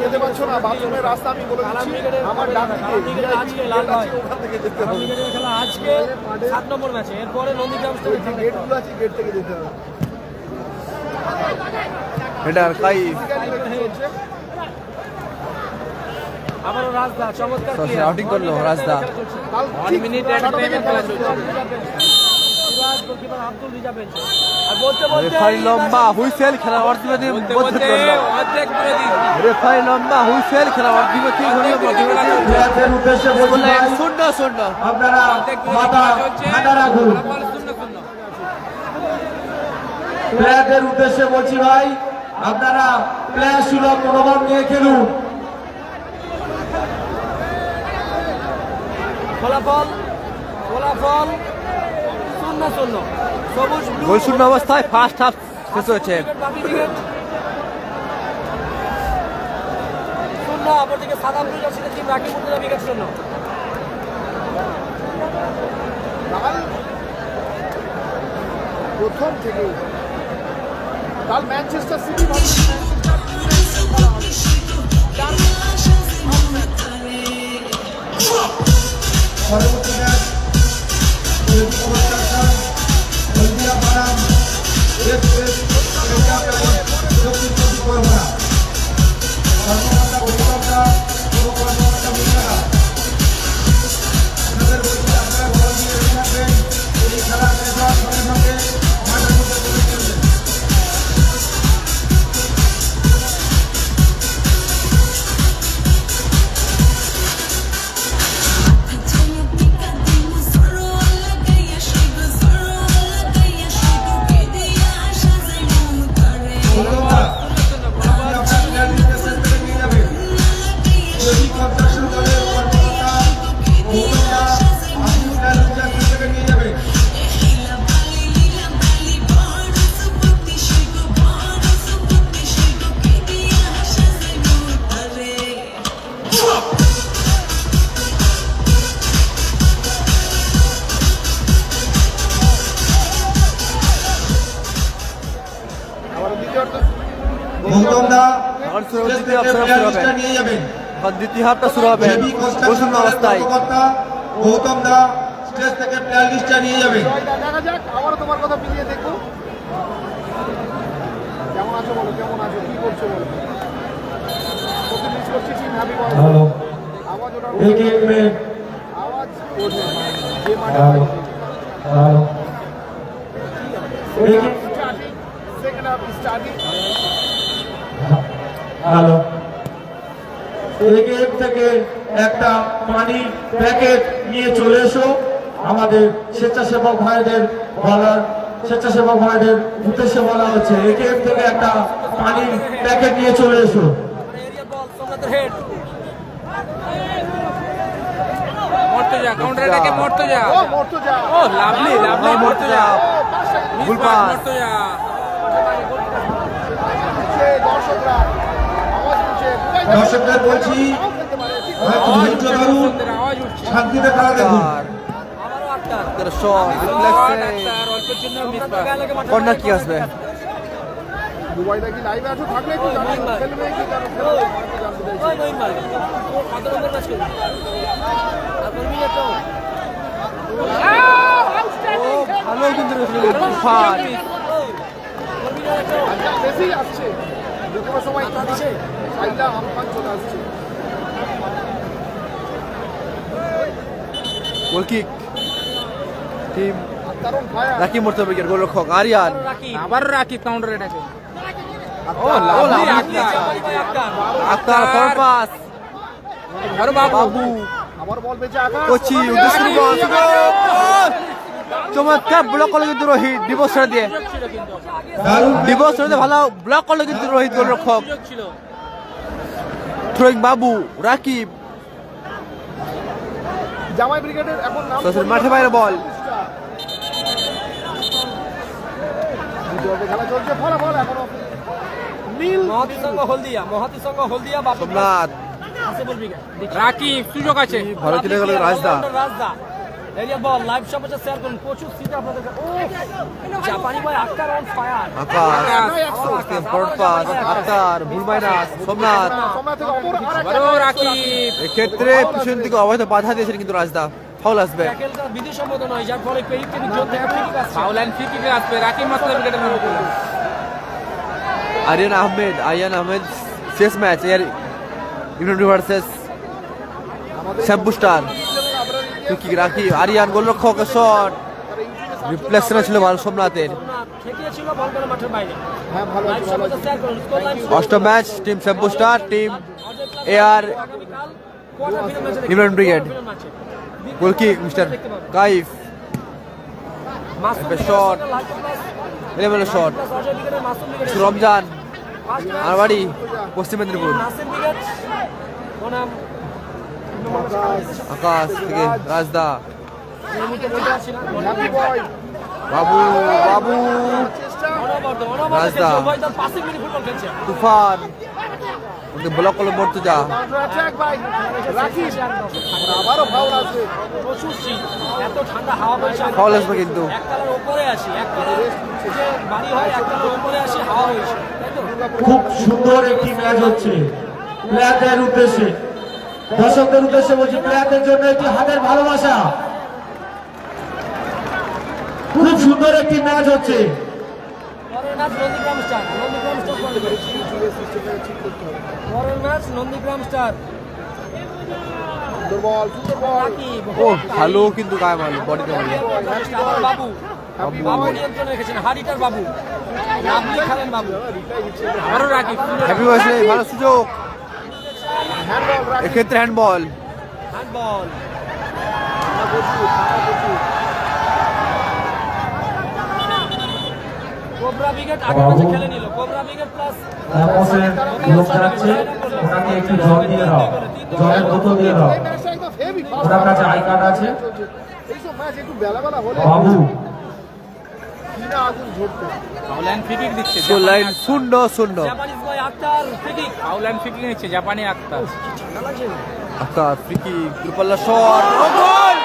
যেতে পারছো না, বাথরুমের রাস্তা আমি বলে দিচ্ছি। আমার ডান দিকে আজকে লাল হয়, ওখান থেকে যেতে হবে। ক্রিকেটের খেলা আজকে 7 নম্বর ম্যাচে, এরপরে নন্দীগ্রাম ওই যে গেটগুলো আছে, গেট থেকে যেতে হবে। হেডার কাইফ চলছে। আবারও রাজদা চমৎকার সে player। outing করলো রাজদা। কাল 1 ঠিক মিনিট সাড়ে এট টাইমে থেকে খেলা খেলা চলছে। সিরাজ গোলকিপার আব্দুল রিজা বেঞ্চে। আর বলতে বলতে রেফারি লম্বা হুইসেল খেলা অর্ধবিরতি বলতে মধ্যে বলতে করলো অর্ধেক করে দিন। রেফারি লম্বা হুইসেল খেলা অর্ধবিরতি ঘনিয়ে প্লেয়ারদের উদ্দেশ্যে বলছি ভাই, শূন্য শূন্য আপনারা অর্ধেক করে মাথা খেলা চলছে। ঠান্ডা রাখুন। ফলাফল 0-0। প্লেয়ারদের উদ্দেশ্যে বলছি ভাই, আপনারা প্লেয়ার সুলভ মনোভাব নিয়ে খেলুন। ফলাফল 0-0 সবুজ ব্লু গোল শূন্য অবস্থায় ফার্স্ট হাফ শেষ হয়েছে বাকি উইকেট 0। অপরদিকে সাদাম ব্লু জার্সিতে টিম রাকিব মুর্তজা উইকেট 0। কাল প্রথম থেকে কাল ম্যানচেস্টার সিটি পরবর্তী ম্যাচ হলদিয়া বারাম এসএস দক্ষিণ চব্বিশ পরগনা। কর্মকর্তা অভিভাবকরা ও কর্মকর্তা মহিলারা আপনাদের বলছি, আপনারা বল দিয়ে রেখে থাকবেন। এই খেলা শেষ হওয়ার সঙ্গে সঙ্গে মাঠের মধ্যে প্রবেশ করবেন। ধন্যবাদ। আপনি আপনার প্লেয়ার নির্দেশের থেকে নিয়ে যাবেন। যদি কনস্ট্রাকশন দলের কর্মকর্তা মহিলা আপনি প্লেয়ার নির্দেশের থেকে নিয়ে যাবেন। আবার দ্বিতীয়ার্ধ গৌতম দা এখন শুরু স্টেজ দ্বিতীয় থেকে হাফ শুরু প্লেয়ার হবে লিস্টটা নিয়ে যাবেন। এখন দ্বিতীয় হাফটা শুরু হবে জেবি গোল শূন্য কনস্ট্রাকশন দলের অবস্থায় কর্মকর্তা ও গৌতম দা স্টেজ থেকে প্লেয়ার লিস্টটা নিয়ে যাবে। জয়দা, দেখা যাক আবারও তোমার কথা মিলিয়ে দেখবো। কেমন আছো বলো, কেমন আছো, কি করছো বলো। প্রতি মিস করছি টিম হ্যাপি বয়। হ্যালো আওয়াজ ওটা একেএম মে আওয়াজ ওঠে যে মাঠে hello hello starting, second half starting. Hello AKM থেকে একটা পানির প্যাকেট নিয়ে চলে এসো। আমাদের স্বেচ্ছাসেবক ভাইদের উদ্দেশ্যে বলা হচ্ছে একেএম থেকে একটা পানির প্যাকেট নিয়ে চলে এসো। এরিয়া বল সোমনাথের হেড মর্তজা কাউন্টার অ্যাটাকে মর্তজা। ও মর্তজা, ও লাভলি লাভলি মর্তজা। ফুল পাস। মর্তজা দর্শকরা আওয়াজ উঠছে। দর্শকদের বলছি হয়তো ধৈর্য ধরুন, আওয়াজ উঠছে। শান্তিতে খেলা দেখুন। আবারও আক্তার শট ডাক্তার অল্পের জন্য মিস পাস। কর্নার কি আসবে? দুবাইটা কি লাইভে আছো? থাকলে একটু জানাই, খেলবে কি কারণ খেলবে জানতে চাইছি। ওই নইন মার্ক কত নম্বর ম্যাচ করবে আর বলবি না তো ভালো কিন্তু তুফান। বলবি না তো আজকে বেশি আসছে, যে কোনো সময় দিছে সাইডটা আমফান চলে আসছে। গোল কিক টিম আর কারণ ভায়া রাকি মোর্তজার গোলরক্ষক আরিয়ান। রাকি আবার রাকি কাউন্টার অ্যাটাকে। ও lovely Akhtar Akhtar for pass আর বাবু বাবু আবার বল বেঁচে আকাশ। কোচি উদ্দেশ্য চমৎকার ব্লক করলো কিন্তু রোহিত ডিভোর্স ছেড়ে দিয়ে। ছিল কিন্তু দারুণ ডিভোর্স ছেড়ে দিয়ে ভালো ব্লক করলো কিন্তু রোহিত গোলরক্ষক। সুযোগ ছিল। থ্রোয়িং বাবু রাকিব জামাই ব্রিগেডের এখন নাম সরাসরি মাঠে বাইরে বল। দ্বিতীয়তে খেলা চলছে, ফলাফল এখনো নীল। মহাতি সংঘ হলদিয়া বাবু সোমনাথ আছে বলবি না রাকিব সুযোগ আছে। ভালো খেলে গেল রাজদা। রাজদা এরিয়া বল লাইভ সমাজে শেয়ার করুন, প্রচুর সিট আপনাদের কাছে। ও জাপানি ভাই Akhtar on fire Akash forward pass Akhtar ভুল মাইনাস সোমনাথ। তোমরা থেকে অপর আবারও রাকিব। এক্ষেত্রে পিছন থেকে অবৈধ বাধা দিয়েছেন কিন্তু রাজদা। ফাউল আসবে। ট্যাকেলটা বিধিসম্মত নয়, যার ফলে পেরিফেরি জোন থেকে ফ্রি কিক আসছে। ফাউল লাইন ফ্রি কিকে আসবে। রাকিব মাস্টার উইকেটের নামে করলো। আরিয়ান আহমেদ শেষ ম্যাচ এর ইউনাইটেড ভার্সেস শ্যাম্পু স্টার। কি রাখি আরিয়ান গোলরক্ষকের শট রিপ্লেকশন ছিল ভালো সোমনাথের। ঠেকিয়েছিল বল করে মাঠের বাইরে। হ্যাঁ ভালো লাইভ আছে, ভালো সমাজে আছে। শেয়ার করুন, স্কোর লাইভ অষ্টম match team shampoo star team AR quarter final ম্যাচে Imran brigade. Goal kick mister Kaif Masum shot এলেভেলের শট রমজান আরবাড়ি পশ্চিম মেদিনীপুর। নাসির ব্রিগেড বনাম আকাশ থেকে রাজদা হ্যাপি বয় বাবু বাবু রাজদা। পাসিং মিনি ফুটবল খেলছে। তুফান ওকে ব্লক করলো Mortuza. Counter attack by Rakib. আবারও ফাউল আসবে। প্রচুর শীত, এত ঠান্ডা হাওয়া বইছে। ফাউল আসবে কিন্তু একতলার উপরে আসি, একতলার যে বাড়ি হয় একতলার উপরে আসি, হাওয়া হয়েছে, তাই তো? খুব সুন্দর একটি ম্যাচ হচ্ছে প্লেয়ারদের উদ্দেশ্যে, দর্শকদের উদ্দেশ্যে বলছি প্লেয়ারদের জন্য একটি হাতের ভালোবাসা। খুব সুন্দর একটি ম্যাচ হচ্ছে। পরের ম্যাচ নন্দীগ্রাম স্টার করবে। পরের ম্যাচ নন্দীগ্রাম স্টার। সুন্দর বল, সুন্দর বল। রাকিব, ও ভালো কিন্তু গায়ে মারলো বডিতে মারলো। বাবু বাবু নিয়ন্ত্রণ রেখেছেন, হাড়িটার বাবু লাভলি খেলেন বাবু। আবারও রাকিব। হ্যাপি বয়সে ভালো সুযোগ, হ্যান্ডবল রাকিব। এক্ষেত্রে হ্যান্ডবল। হ্যান্ডবল কোবরা ব্রিগেড আগের ম্যাচে খেলে নিল। কোবরা ব্রিগেড প্লাস লোক যাচ্ছে, ওনাকে একটু জল দিয়ে দাও, জলের বোতল দিয়ে দাও। এই ম্যাচটা একদম হেভি ফাস্ট। ওনার কাছে আই কার্ড আছে। এইসব ম্যাচ একটু বেলা বেলা হলে বাবু কিনা আগুন ঝরতো। ফাউল লাইন ফ্রি কিক দিচ্ছে। গোল লাইন শূন্য শূন্য। Japanese boy Akhtar free kick. Foul line free kick নিচ্ছে জাপানি আক্তার। ঠান্ডা লাগছে। আক্তার ফ্রিকি দুপাল্লা শট ও গোল,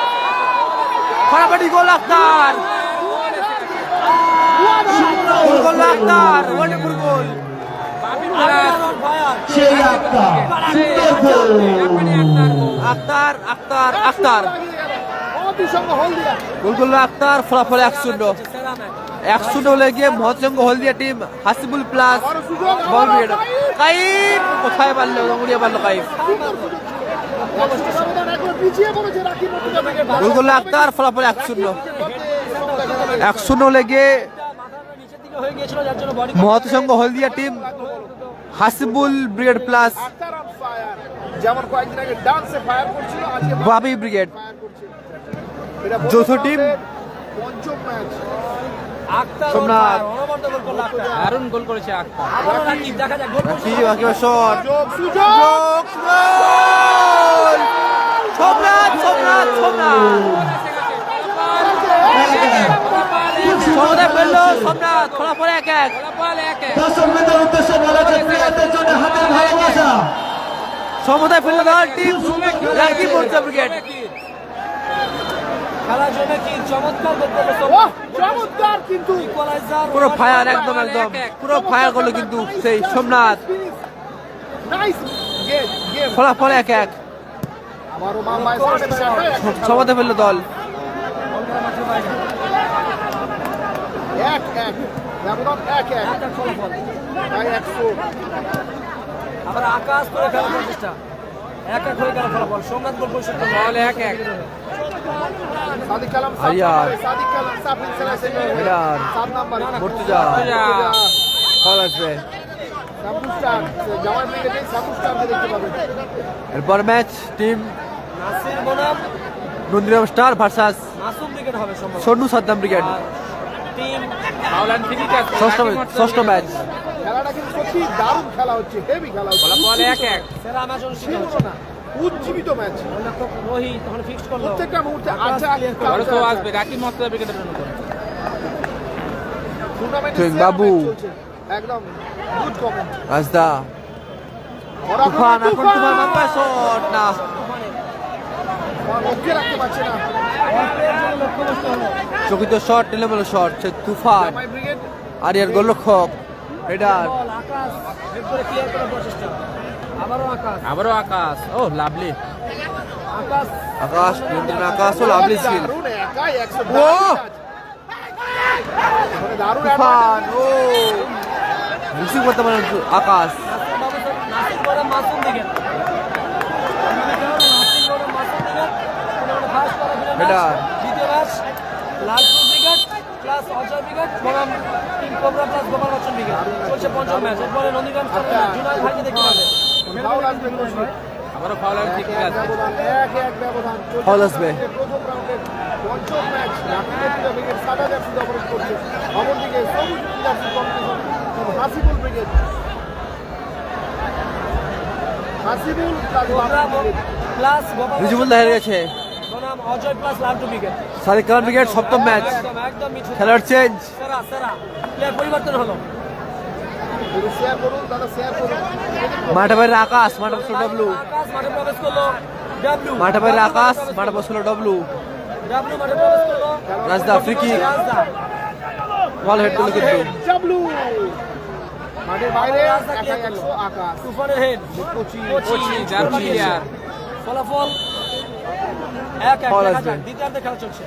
ফাটাফাটি গোল আক্তার। গোল করলো আক্তার, ওয়ান্ডারফুল গোল। সেই আত্মা সুন্দর গোল। আক্তার আক্তার আক্তার মহতি সঙ্গ হলদিয়া। গোল করলো আক্তার, ফলাফল 1-0। সেরা ম্যাচ 1-0 হলে গিয়ে মহৎসঙ্গ হলদিয়া টিম হাসিবুল প্লাস আবারও সুযোগ, বল আবারও ব্রিগেড। কাইফ কোথায় পারলো, উড়িয়ে পারলো কাইফ। ব্যবধান একবার পিছিয়ে পড়েছে রাকিব মর্তুজা ব্রিগেড। গোল করলো আক্তার, ফলাফল 1-0। 1-0 হলে গিয়ে মাথাটা নিচের দিকে হয়ে গিয়েছিল, যার জন্য বডি মহৎসঙ্গ Haldia team Hasibul brigade plus Akhtar on fire। যেমন কয়েকদিন আগে ডান্সে ফায়ার করছিল, আজকে বাবি ব্রিগেড। ফায়ার করছে। এটা যৌথ টিম। পঞ্চম ম্যাচ। আক্তার সোমনাথ। অনবদ্য গোল করলো আক্তার। দারুণ গোল করেছে আক্তার। আবারও রাকিব, দেখা যাক গোল করছে। একেবারে শট, সুযোগ। গোল! সোমনাথ, সোমনাথ, সোমনাথ। সমতায় ফেললো সোমনাথ, ফলাফল 1-1। ফলাফল 1-1। দর্শকদের উদ্দেশ্যে বলা হচ্ছে প্লেয়ারদের জন্য হাতের ভালোবাসা। সমতায় ফেললো দল টিম রাকিব মর্তুজা ব্রিগেড। খেলা জমে কি চমৎকার গোল করলো ওহ, সোমনাথ। চমৎকার কিন্তু ইকুয়ালাইজার পুরো ফায়ার, একদম একদম পুরো ফায়ার করলো কিন্তু সেই সোমনাথ। Nice game. ফলাফল 1-1। আবারও মামায় সামনে সমতায় ফেললো দল। এক ব্যবধান 1-1। একটা ফলাফল। তাই 100। আবার আকাশ করে খেলার প্রচেষ্টা, 1-1 হয়ে গেল ফলাফল। সোমনাথ গোল পরিশোধ করলো। ফল 1-1। সাদিক কালাম আরিয়ান। সাদিক কালাম সাফিন সেলাসে আরিয়ান। 7 নাম্বার মর্তুজা। ফল আসবে। সাবুস্টার জামাল ব্রিগেডে সাবুস্টারকে দেখতে পাবেন। এরপর ম্যাচ টিম নাসির বনাম Nandiram star versus Masum brigade হবে সম্ভবত। সন্নু সাদ্দাম ব্রিগেড। আর team foul and free kick আছে। ষষ্ঠ ম্যাচ। খেলাটা কিন্তু সত্যি দারুণ খেলা হচ্ছে, হেভি খেলা হচ্ছে। ফলাফল 1-1। সেরা ম্যাচ অনুষ্ঠিত ছিল হচ্ছে না, উজ্জীবিত ম্যাচ। রোহিত তখন ফিক্সড করলো। প্রত্যেকটা মুহূর্তে আচ্ছা আবারও তো আসবে রাকিব মর্তুজা ব্রিগেডের জন্য। টুর্নামেন্টে বাবু। একদম গুড কমেন্ট। রাজদা তুফান, এখন তুফান মারবে শট না। লক্ষ্যে রাখতে পারছে না অল্পের জন্য লক্ষ্যভ্রষ্ট হলো। চকিত শট, এলোমেলো শট, সে তুফান। জামাই ব্রিগেড। আরিয়ার গোলরক্ষক হেডার। বল আকাশ হেড করে ক্লিয়ার করার প্রচেষ্টা। আবারও আকাশ। আবারও আকাশ। ও লাভলি। আকাশ আকাশ, নিয়ন্ত্রণ আকাশ ও লাভলি স্কিল। দারুণ একাই 100। ও! দারুণ তুফান, ও রিসিভ করতে পারে আকাশ। নাসির বনাম মাসুম ব্রিগেড। নাসির বনাম Masum brigade. First quarter header. দ্বিতীয় match Lalpur brigade plus Ajay brigade বনাম team cobra plus Gopal Bachchan brigade. চলছে পঞ্চম ম্যাচ। এরপরে নন্দীগ্রাম জুনাইদ ভাইকে দেখতে পাবে। ফাউল আসবে আবারও ফাউল অ্যান্ড ফ্রি কিক আছে। ব্যবধান 1-1 ব্যবধান চলছে। ফাউল আসবে। প্রথম রাউন্ডের পঞ্চম ম্যাচ রাকিব ব্রিগেড সাদা জার্সি দখল করছে। অপরদিকে সবুজ jersey competition Hasibul brigade. Hasibul plus cobra বাবু ব্রিগেড। প্লাস গোপাল রিজুবুল হেরে গেছে। বনাম অজয় প্লাস লালটু ব্রিগেড। সাদিক কালাম ব্রিগেড সপ্তম ম্যাচ। একদম মিঠু। খেলার চেঞ্জ। সেরা সেরা প্লেয়ার পরিবর্তন হলো। একটু শেয়ার করুন দাদা, শেয়ার করুন। মাঠে বাইরে আকাশ, মাঠে বসলো ডব্লু। আকাশ মাঠে প্রবেশ করলো। ডাব্লু মাঠে বাইরে আকাশ, মাঠে বসলো ডব্লু। ডাব্লু মাঠে প্রবেশ করলো। রাজদা ফ্রি কিক, রাজদা বল হেড করলো কিন্তু। জাবলু মাঠের বাইরে রাজদা একাই clear করলো। 100 আকাশ। তুফানের হেড। কোচি কোচি দারুণ প্লেয়ার। ফলাফল 1-1। ফল দেখা আসবে। যাক, দ্বিতীয়ার্ধে খেলা চলছে।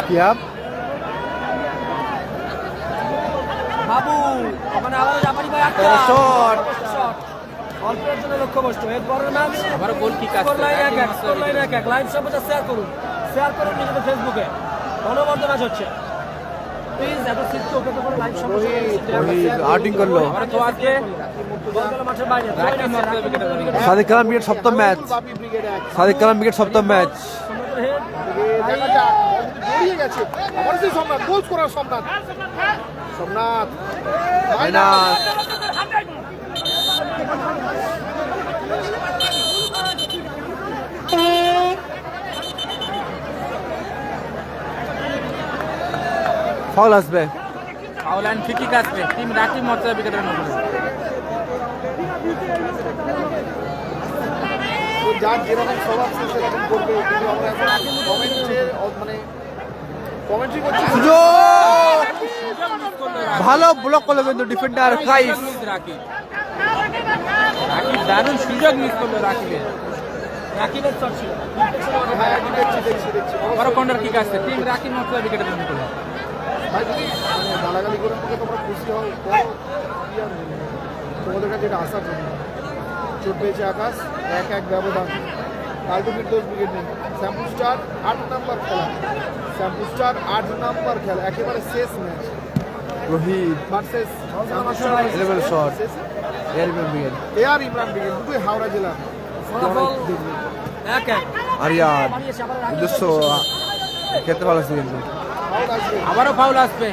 কিয়াব বাবু ওখানে আবারও জাপানি ভাই একটা শট। শট অল্পের জন্য লক্ষ্যভ্রষ্ট। এরপরের ম্যাচ আবারও গোল কিক আছে। Score line Rakib 1-1। Mortuza score line brigade. 1-1। Live সম্প্রচার শেয়ার করুন নিজেদের ফেসবুকে। অনবদ্য ম্যাচ হচ্ছে। প্লিজ এত সিটকে উপেক্ষা করে লাইভ সম্প্রচার আউটিং করলো। আবারও তো আসবে বল গেল মাঠের বাইরে। রাকিব মর্তুজা ব্রিগেডের জন্য। সাদিক কালাম ব্রিগেড সপ্তম ম্যাচ। বাবি ব্রিগেড 1। সাদিক কালাম ব্রিগেড সপ্তম ম্যাচ। সম্রাটের হেড। দেখা যাক বল গড়িয়ে গেছে। আবার সেই সম্রাট গোল করার সম্রাট। সম্রাট ফাইনাল। ফাউল আসবে। ফাউল অ্যান্ড ফ্রি কিক আসবে টিম রাকিব মর্তুজা ব্রিগেডের জন্য। তো যার যেরকম স্বভাব সে সেরকম করবে, কিন্তু আমরা এখন কমেন্টের মানে কমেন্ট্রি করছি। সুযোগ, ভালো ব্লক করলো কিন্তু ডিফেন্ডার কাইফ। রাকিব রাকিব দারুণ সুযোগ মিস করলো রাকিবের। রাকিবের শট ছিল হ্যাঁ দেখছি বড় কর্নার কিক আসছে, টিম রাকিব মোর্তজা উইকেটের জন্য করলো। ভাই যদি মানে গালাগালি করে থেকে তোমরা খুশি হও তো কি আর বলবো? তোমাদের কাছে এটা আসার জন্য চোট পেয়েছে আকাশ 1-1 ব্যবধান। কালকে ফিরদৌস উইকেট নেই। শ্যাম্পু স্টার 8 নম্বর খেলা, শ্যাম্পু স্টার 8 নম্বর খেলা, একেবারে শেষ match Rohit versus 11 shot airman brigade, AR Imran brigade, দুটোই হাওড়া জেলার। ফলাফল 1-1 আরিয়ান বাড়িয়েছে আবার রাকিব নিজস্ব খেলতে ভালো আছে কিন্তু হাওড়া আসবে আবারও ফাউল আসবে,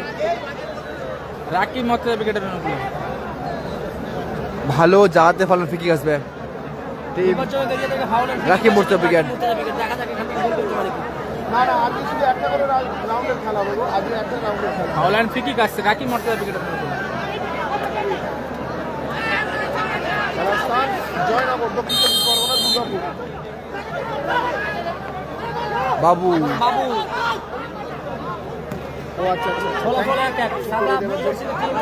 রাকিব মোর্তজা উইকেটের জন্য করলো। ভালো জায়গাতে ফলন ফিকিং আসবে টিম নির্বাচনের দিকে থেকে ফাউল রাকিব মোর্তজা ব্রিগেড। দেখা যাক এখান থেকে গোল করতে পারে কি। না আজকে শুধু একটা করে রাউন্ডের খেলা হবে গো, আজকে একটা রাউন্ডের খেলা। ফাউল অ্যান্ড ফ্রি কিক আসছে, রাকিব মোর্তজা উইকেটের জন্য করলো। খেলার স্থান জয়নগর, দক্ষিণ চব্বিশ পরগনা, দুর্গাপুর। বাবু বাবু ও আচ্ছা ফলাফল 1-1 সাদা blue jersey team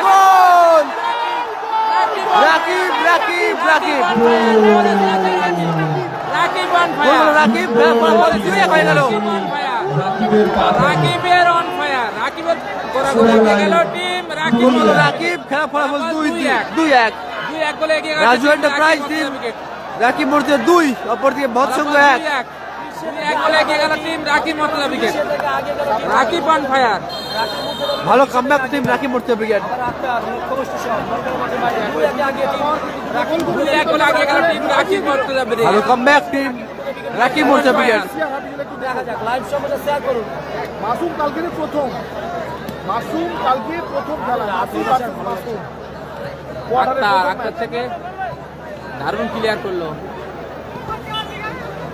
goal! Rakib Rakib Rakib Rakib on goal fire, Rakib ফলাফল 2-1 হয়ে গেল। রাকিবের অন ফায়ার, রাকিবের গোড়াগোড়ি এগিয়ে গেল টিম রাকিব গোল হলো রাকিব, খেলা ফলাফল 2-1 2-1 গোলে এগিয়ে গেল রাজু এন্টারপ্রাইজ টিম রাকিব মোর্তজা 2, অপরদিকে মৎসঙ্গ 1। 2-1 গোলে এগিয়ে গেল টিম রাকিব মোর্তজা উইকেট। থেকে আগে গেল রাকিব অন ফায়ার, রাকিব মুর্তজা ভালো comeback team Rakib Mortuza brigade. Akhtar লক্ষ্যবস্তু শট বলকার মাঠে বাইরে 2-1 আগে টিম রাকিব 2-1 গোলে এগিয়ে গেল টিম রাকিব মোর্তজা ভালো wicket. Comeback team Rakib Mortuza brigade. দেখা যাক লাইভ সম্প্রচার শেয়ার করুন। মাসুম কালকে প্রথম খেলা, মাসুম versus মাসুম। আক্তার থেকে দারুণ ক্লিয়ার করলো।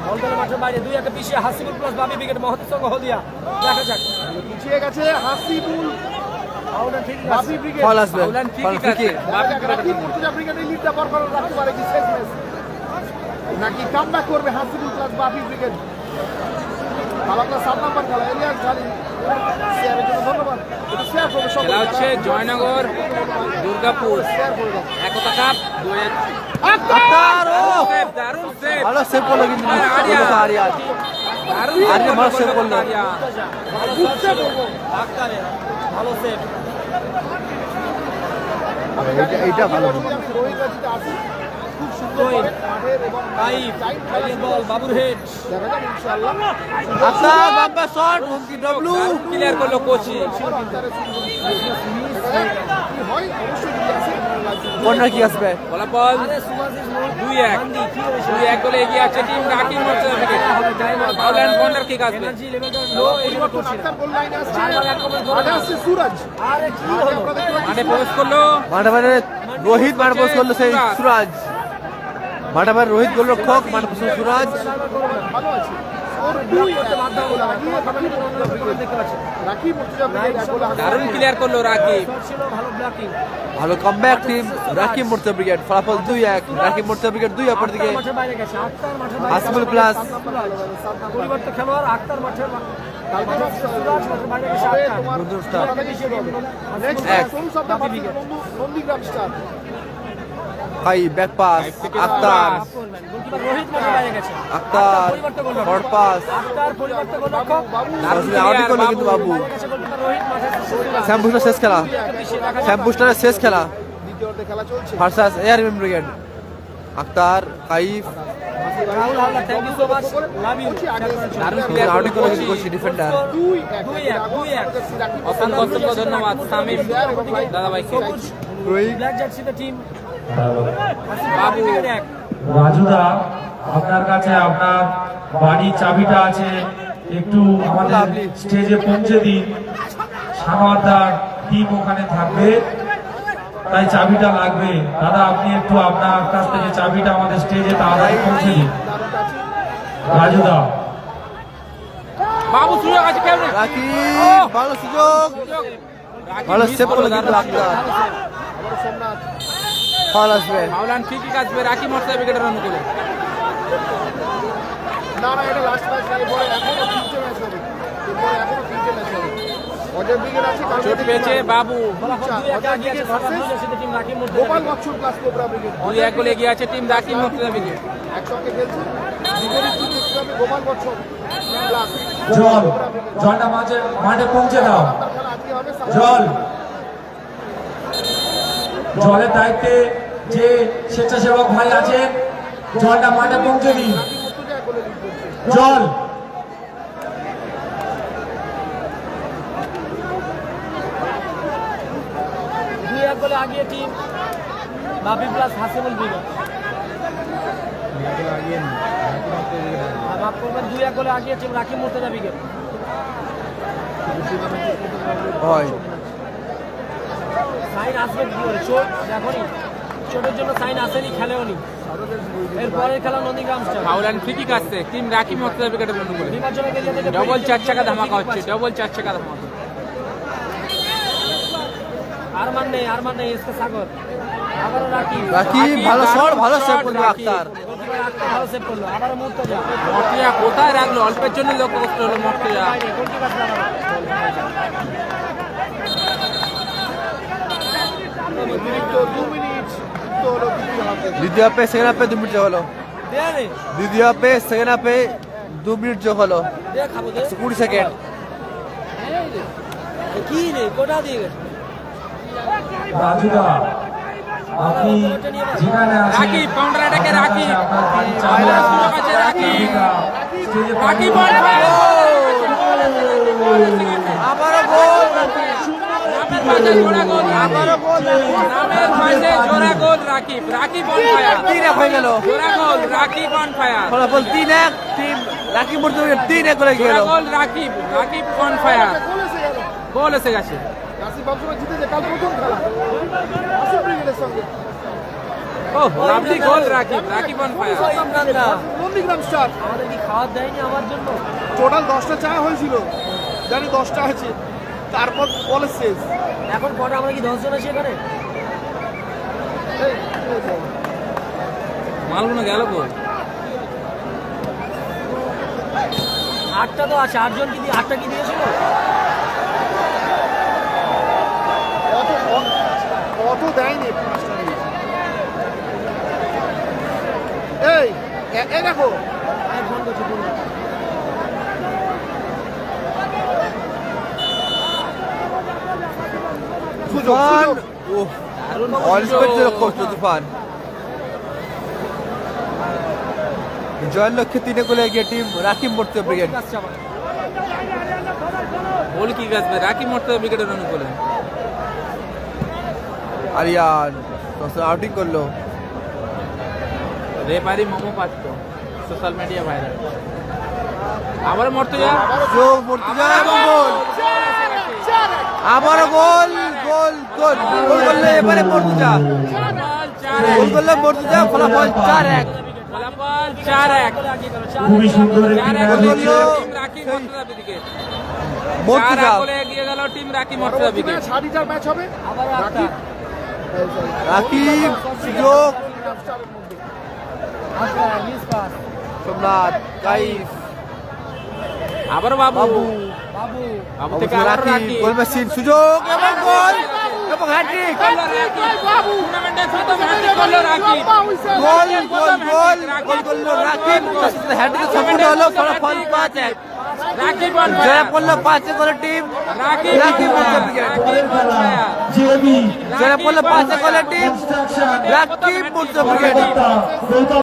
বলকার মাঠের বাইরে 2-1 পিছিয়ে হাসিবুল প্লাস বাবি উইকেট মহৎসঙ্গ হলদিয়া। দেখা যাক পিছিয়ে গেছে হাসিবুল আউটে ঠিক আছে বাপি ব্রিগেড। ফল আসবে ফাউল অ্যান্ড ফ্রি ফল কিক ফ্রি কিক। আসছে, রাকিব মুর্তজা ব্রিগেডের লিডটা বরকরার রাখতে পারে কি শেষ ম্যাচ, নাকি কামব্যাক করবে হাসিবুল প্লাস বাপি ব্রিগেড? খেলাটা 7 নম্বর খেলা, এলিয়াস ঝালি শেয়ারের জন্য ধন্যবাদ। এটা শেয়ার করবে সবাই। খেলা হচ্ছে জয়নগর দুর্গাপুর শেয়ার করে দাও। একতা কাপ 2-1। আক্তার ও দারুণ সেভ, ভালো সেভ করলো কিন্তু আরিয়ান। আরিয়ান দারুণ আরিয়ান ভালো সেভ করলো। ভালো শট ছিল আক্তারের ভালো সেভ। এইটা ভালো আমি রোহিত রাজিতে আসি, খুব সুন্দর রোহিত। করে মাঠের এবং লাইভ টাইম ফাইনাল বল বাবুর হেড দেখা যাক ইনশাআল্লাহ। আক্তার বাম্পার শট হুমকি ডব্লু ক্লিয়ার করলো কোচি। কি হয় অবশ্যই দিয়ে আছে কর্নার কি আসবে ফলাফল আরে সুভাষিস 2-1 গান্ধী কি হয়েছে 2-1 গোলে এগিয়ে আছে team Rakib Murtaza wicket. Foul and corner kick আসবে। এনার্জি লেভেলটা লো এই জন্য করছে না। ডাক্তার গোল লাইনে আসছে, বারবার আক্রমণ করে মাঠে আসছে সুরজ। আরে কি হলো মাঠে প্রবেশ করলো মাঠে মাঠে রোহিত মাঠে পোস্ট করলো সেই সুরাজ, মাঠে মাঠে রোহিত গোলরক্ষক মাঠে পোস্ট করলো সুরাজ। ভালো আছে ওর দুই করতে বাধ্য হলো দেখতে পাচ্ছেন রাকিব মুর্তজা ব্রিগেড এক গোলে হারিয়ে দারুণ ক্লিয়ার করলো রাকিব। শট ছিল ভালো ব্লকিং ভালো comeback team Rakib Mortuza brigade. ফলাফল 2-1 রাকিব মোর্তজা ব্রিগেড 2, অপরদিকে মাঠের বাইরে গেছে আক্তার মাঠের বাইরে হাসিবুল প্লাস পরিবর্তন খেলোয়াড় আক্তার মাঠের সুরাজ মাঠের বাইরে গেছে হবে আক্তার তোমার বন্ধু স্টার। নেক্সট এক। Sonu Saddam versus Nandigram star. ভাই back pass Akhtar goalkeeper Rohit মাঠের বাইরে গেছে আক্তার পরিবর্তন করলো শর্ট পাস আক্তার পরিবর্তন গোলরক্ষক আসলে আউট করলো কিন্তু বাবু। বাইরে গেছে গোলকিপার রোহিত মাঠের শ্যাম বুস্টার শেষ খেলা, পিছিয়ে দেখা শ্যাম বুস্টারের শেষ খেলা দ্বিতীয় অর্ধে খেলা চলছে। Versus airman brigade. Akhtar Kaif Rahul Haldar thank you so much love you দারুণ ক্লিয়ার আউট করলো করলো কোচি। ডিফেন্ডার। 2-1 অসংখ্য অসংখ্য ধন্যবাদ সামির দাদাভাইকে। ব্ল্যাক জার্সিতে টিম বাবু রাজুদা, আপনার কাছে আপনার বাড়ির চাবিটা আছে, একটু আমাদের স্টেজে পৌঁছে দিন। সানোয়ারদার টিম ওখানে থাকবে, তাই চাবিটা লাগবে। দাদা আপনি একটু আপনার কাছ থেকে চাবিটা আমাদের স্টেজে তাড়াতাড়ি পৌঁছে দিন। রাজুদা বাবু সুযোগ আছে কেমন রাকিব ভালো সুযোগ, ভালো সেভ করলো কিন্তু আক্তার। সোমনাথ ফল আসবে ফাউল অ্যান্ড ফ্রি কিক আসবে রাকিব মোর্তজা উইকেটের অনুকূলে। না এটা লাস্ট ম্যাচ না, এরপরে এখনো 3টে ম্যাচ হবে, এরপরে এখনো 3টে ম্যাচ হবে। অজয় ব্রিগেড আছে চোট পেয়েছে বাবু। অজয় ব্রিগেড ভার্সেস টিম রাখি মুর্তজা গোপাল মকসুদ প্লাস কোবরা ব্রিগেড 2-1 গোলে এগিয়ে আছে টিম রাকিব মুর্তজা ব্রিগেড। একসঙ্গে খেলছে বিপরীত টিম দেখতে হবে গোপাল মকসুদ প্লাস জলটা মাঠে পৌঁছে দাও। খেলা আজকে হবে জলের দায়িত্বে যে স্বেচ্ছাসেবক ভাই আছেন জলটা মাঠে পৌঁছে দিন। জল দুই এক গোলে আগিয়ে টিম বাপি প্লাস হাসিমুল ব্রিগেড। মাফ করবেন, 2-1 গোলে আগিয়ে টিম রাকিব মুর্তজা ব্রিগেড। হয় সাইন আসবে কি করে? চোট দেখনি, চোটের জন্য সাইন আসেনি, খেলেও নি। এরপরের খেলা Nandigram star. Foul and free kick আসছে টিম রাকিব মুর্তজা ব্রিগেডের অনুকূলে। নির্বাচনের কেন্দ্র থেকে ডবল 4 চাকা ধামাকা হচ্ছে, ডবল 4 চাকা ধামাকা। আর মান নেই এসকে সাগর। আবারও রাকিব। রাকিব ভালো শট, ভালো সেভ করলো রাকিব। আক্তার। গোলকিপার আক্তার ভালো সেভ করলো। আবারও মুর্তজা। মর্তজা কোথায় রাখলো? অল্পের জন্য লক্ষ্য করতে হলো মর্তজা। বাইরে, গোলকিপার আবারও। অতিরিক্ত 2 মিনিট যুক্ত হলো দ্বিতীয় হাফে। দ্বিতীয় হাফে সেকেন্ড হাফে 2 মিনিট যোগ হলো। দে রে, দ্বিতীয় হাফে সেকেন্ড হাফে 2 মিনিট যোগ হলো। দে খাবো দে। 20 সেকেন্ড। কি রে, কোটা দিয়ে গেছে। রাজুদা আপনি যেখানে আছেন রাকিব কাউন্টার অ্যাটাকে রাকিব। আপনার তিন চাইলে চার সুযোগ আছে রাকিব। স্টেজে রাকিব পাঠিয়ে বল ফায়ার। আবারও গোল। নামের পাশে জোড়া গোল। আবারও গোল। নামের পাশে জোড়া goal Rakib. Rakib on fire. 3-1 হয়ে গেল। জোড়া গোল রাকিব অন ফায়ার। ফলাফল 3-1 টিম রাকিব মুর্তজা 3-1 করে গেল। জোড়া goal Rakib. Rakib on fire. Goal এসে গেল। গোল এসে গেছে। নাসিব সবসময় জিতেছে, কাল প্রথম খেলা আসিফ ব্রিগেডের সঙ্গে ও lovely goal Rakib. Rakib on fire. Nandigram star. আমাদের কি খাবার দেয়নি আমার জন্য? টোটাল 10টা চা হয়েছিল, জানি 10টা আছে, তারপর বলে শেষ। এখন কটা? আমরা কি 10 জন আছি এখানে? মালগুলো গেল গোল। 8টা তো আছে, 8 জন কি 8টা কি দিয়েছিল? অত দেয়নি, 5টা দিয়েছে। এই দেখো আমি ফোন করছি ফোন। সুযোগ তুফান সুযোগ। অল্পের কষ্ট তুফান। জয়ের লক্ষ্যে 3 গোলে এগিয়ে টিম রাকিব মুর্তজা ব্রিগেড। আসছে আবার। গোল কি আসবে রাকিব মুর্তজা ব্রিগেডের অনুকূলে। আরিয়ান আউটিং করলো। রেফারি মোমো পাচ্ছ সোশ্যাল মিডিয়া ভাইরাল। আবার মুর্তজা। যোগ মুর্তজা এবং গোল। আবারও গোল গোল গোল গোল করলো এবারে মুর্তজা। গোল করলো মুর্তজা। ফলাফল 4-1। ফলাফল 4-1। খুবই সুন্দর একটি 4-1 ম্যাচ গোলে হচ্ছে। Team Rakib Murtaza brigade. মুর্তজা 4-1 গোলে এগিয়ে গেল টিম রাকিব মুর্তজা পরবর্তী ব্রিগেড। ম্যাচ হাডিটার ম্যাচ হবে আবারও আক্তার। রাকিব সুযোগ। Akhtar miss pass. সোমনাথ কাইফ আবার বাবু। বাবু বাবু বাবু থেকে আবার রাকিব রাকিব। গোল মেশিন সুযোগ এবং গোল এবং হ্যাট্রিক। করলো রাকিব। টুর্নামেন্টের প্রথম হ্যাট্রিক করলো রাকিব। গোল গোল গোল গোল করলো রাকিব। হ্যাট্রিক সফল হলো। ফলাফল 5-1। রাকিব অন জয় ফায়ার। করলো 5 গোলের team Rakib Rakib Murtaza brigade. Rakib on fire. JB জয় করলো 5 গোলের team construction Rakib Murtaza brigade. Gautam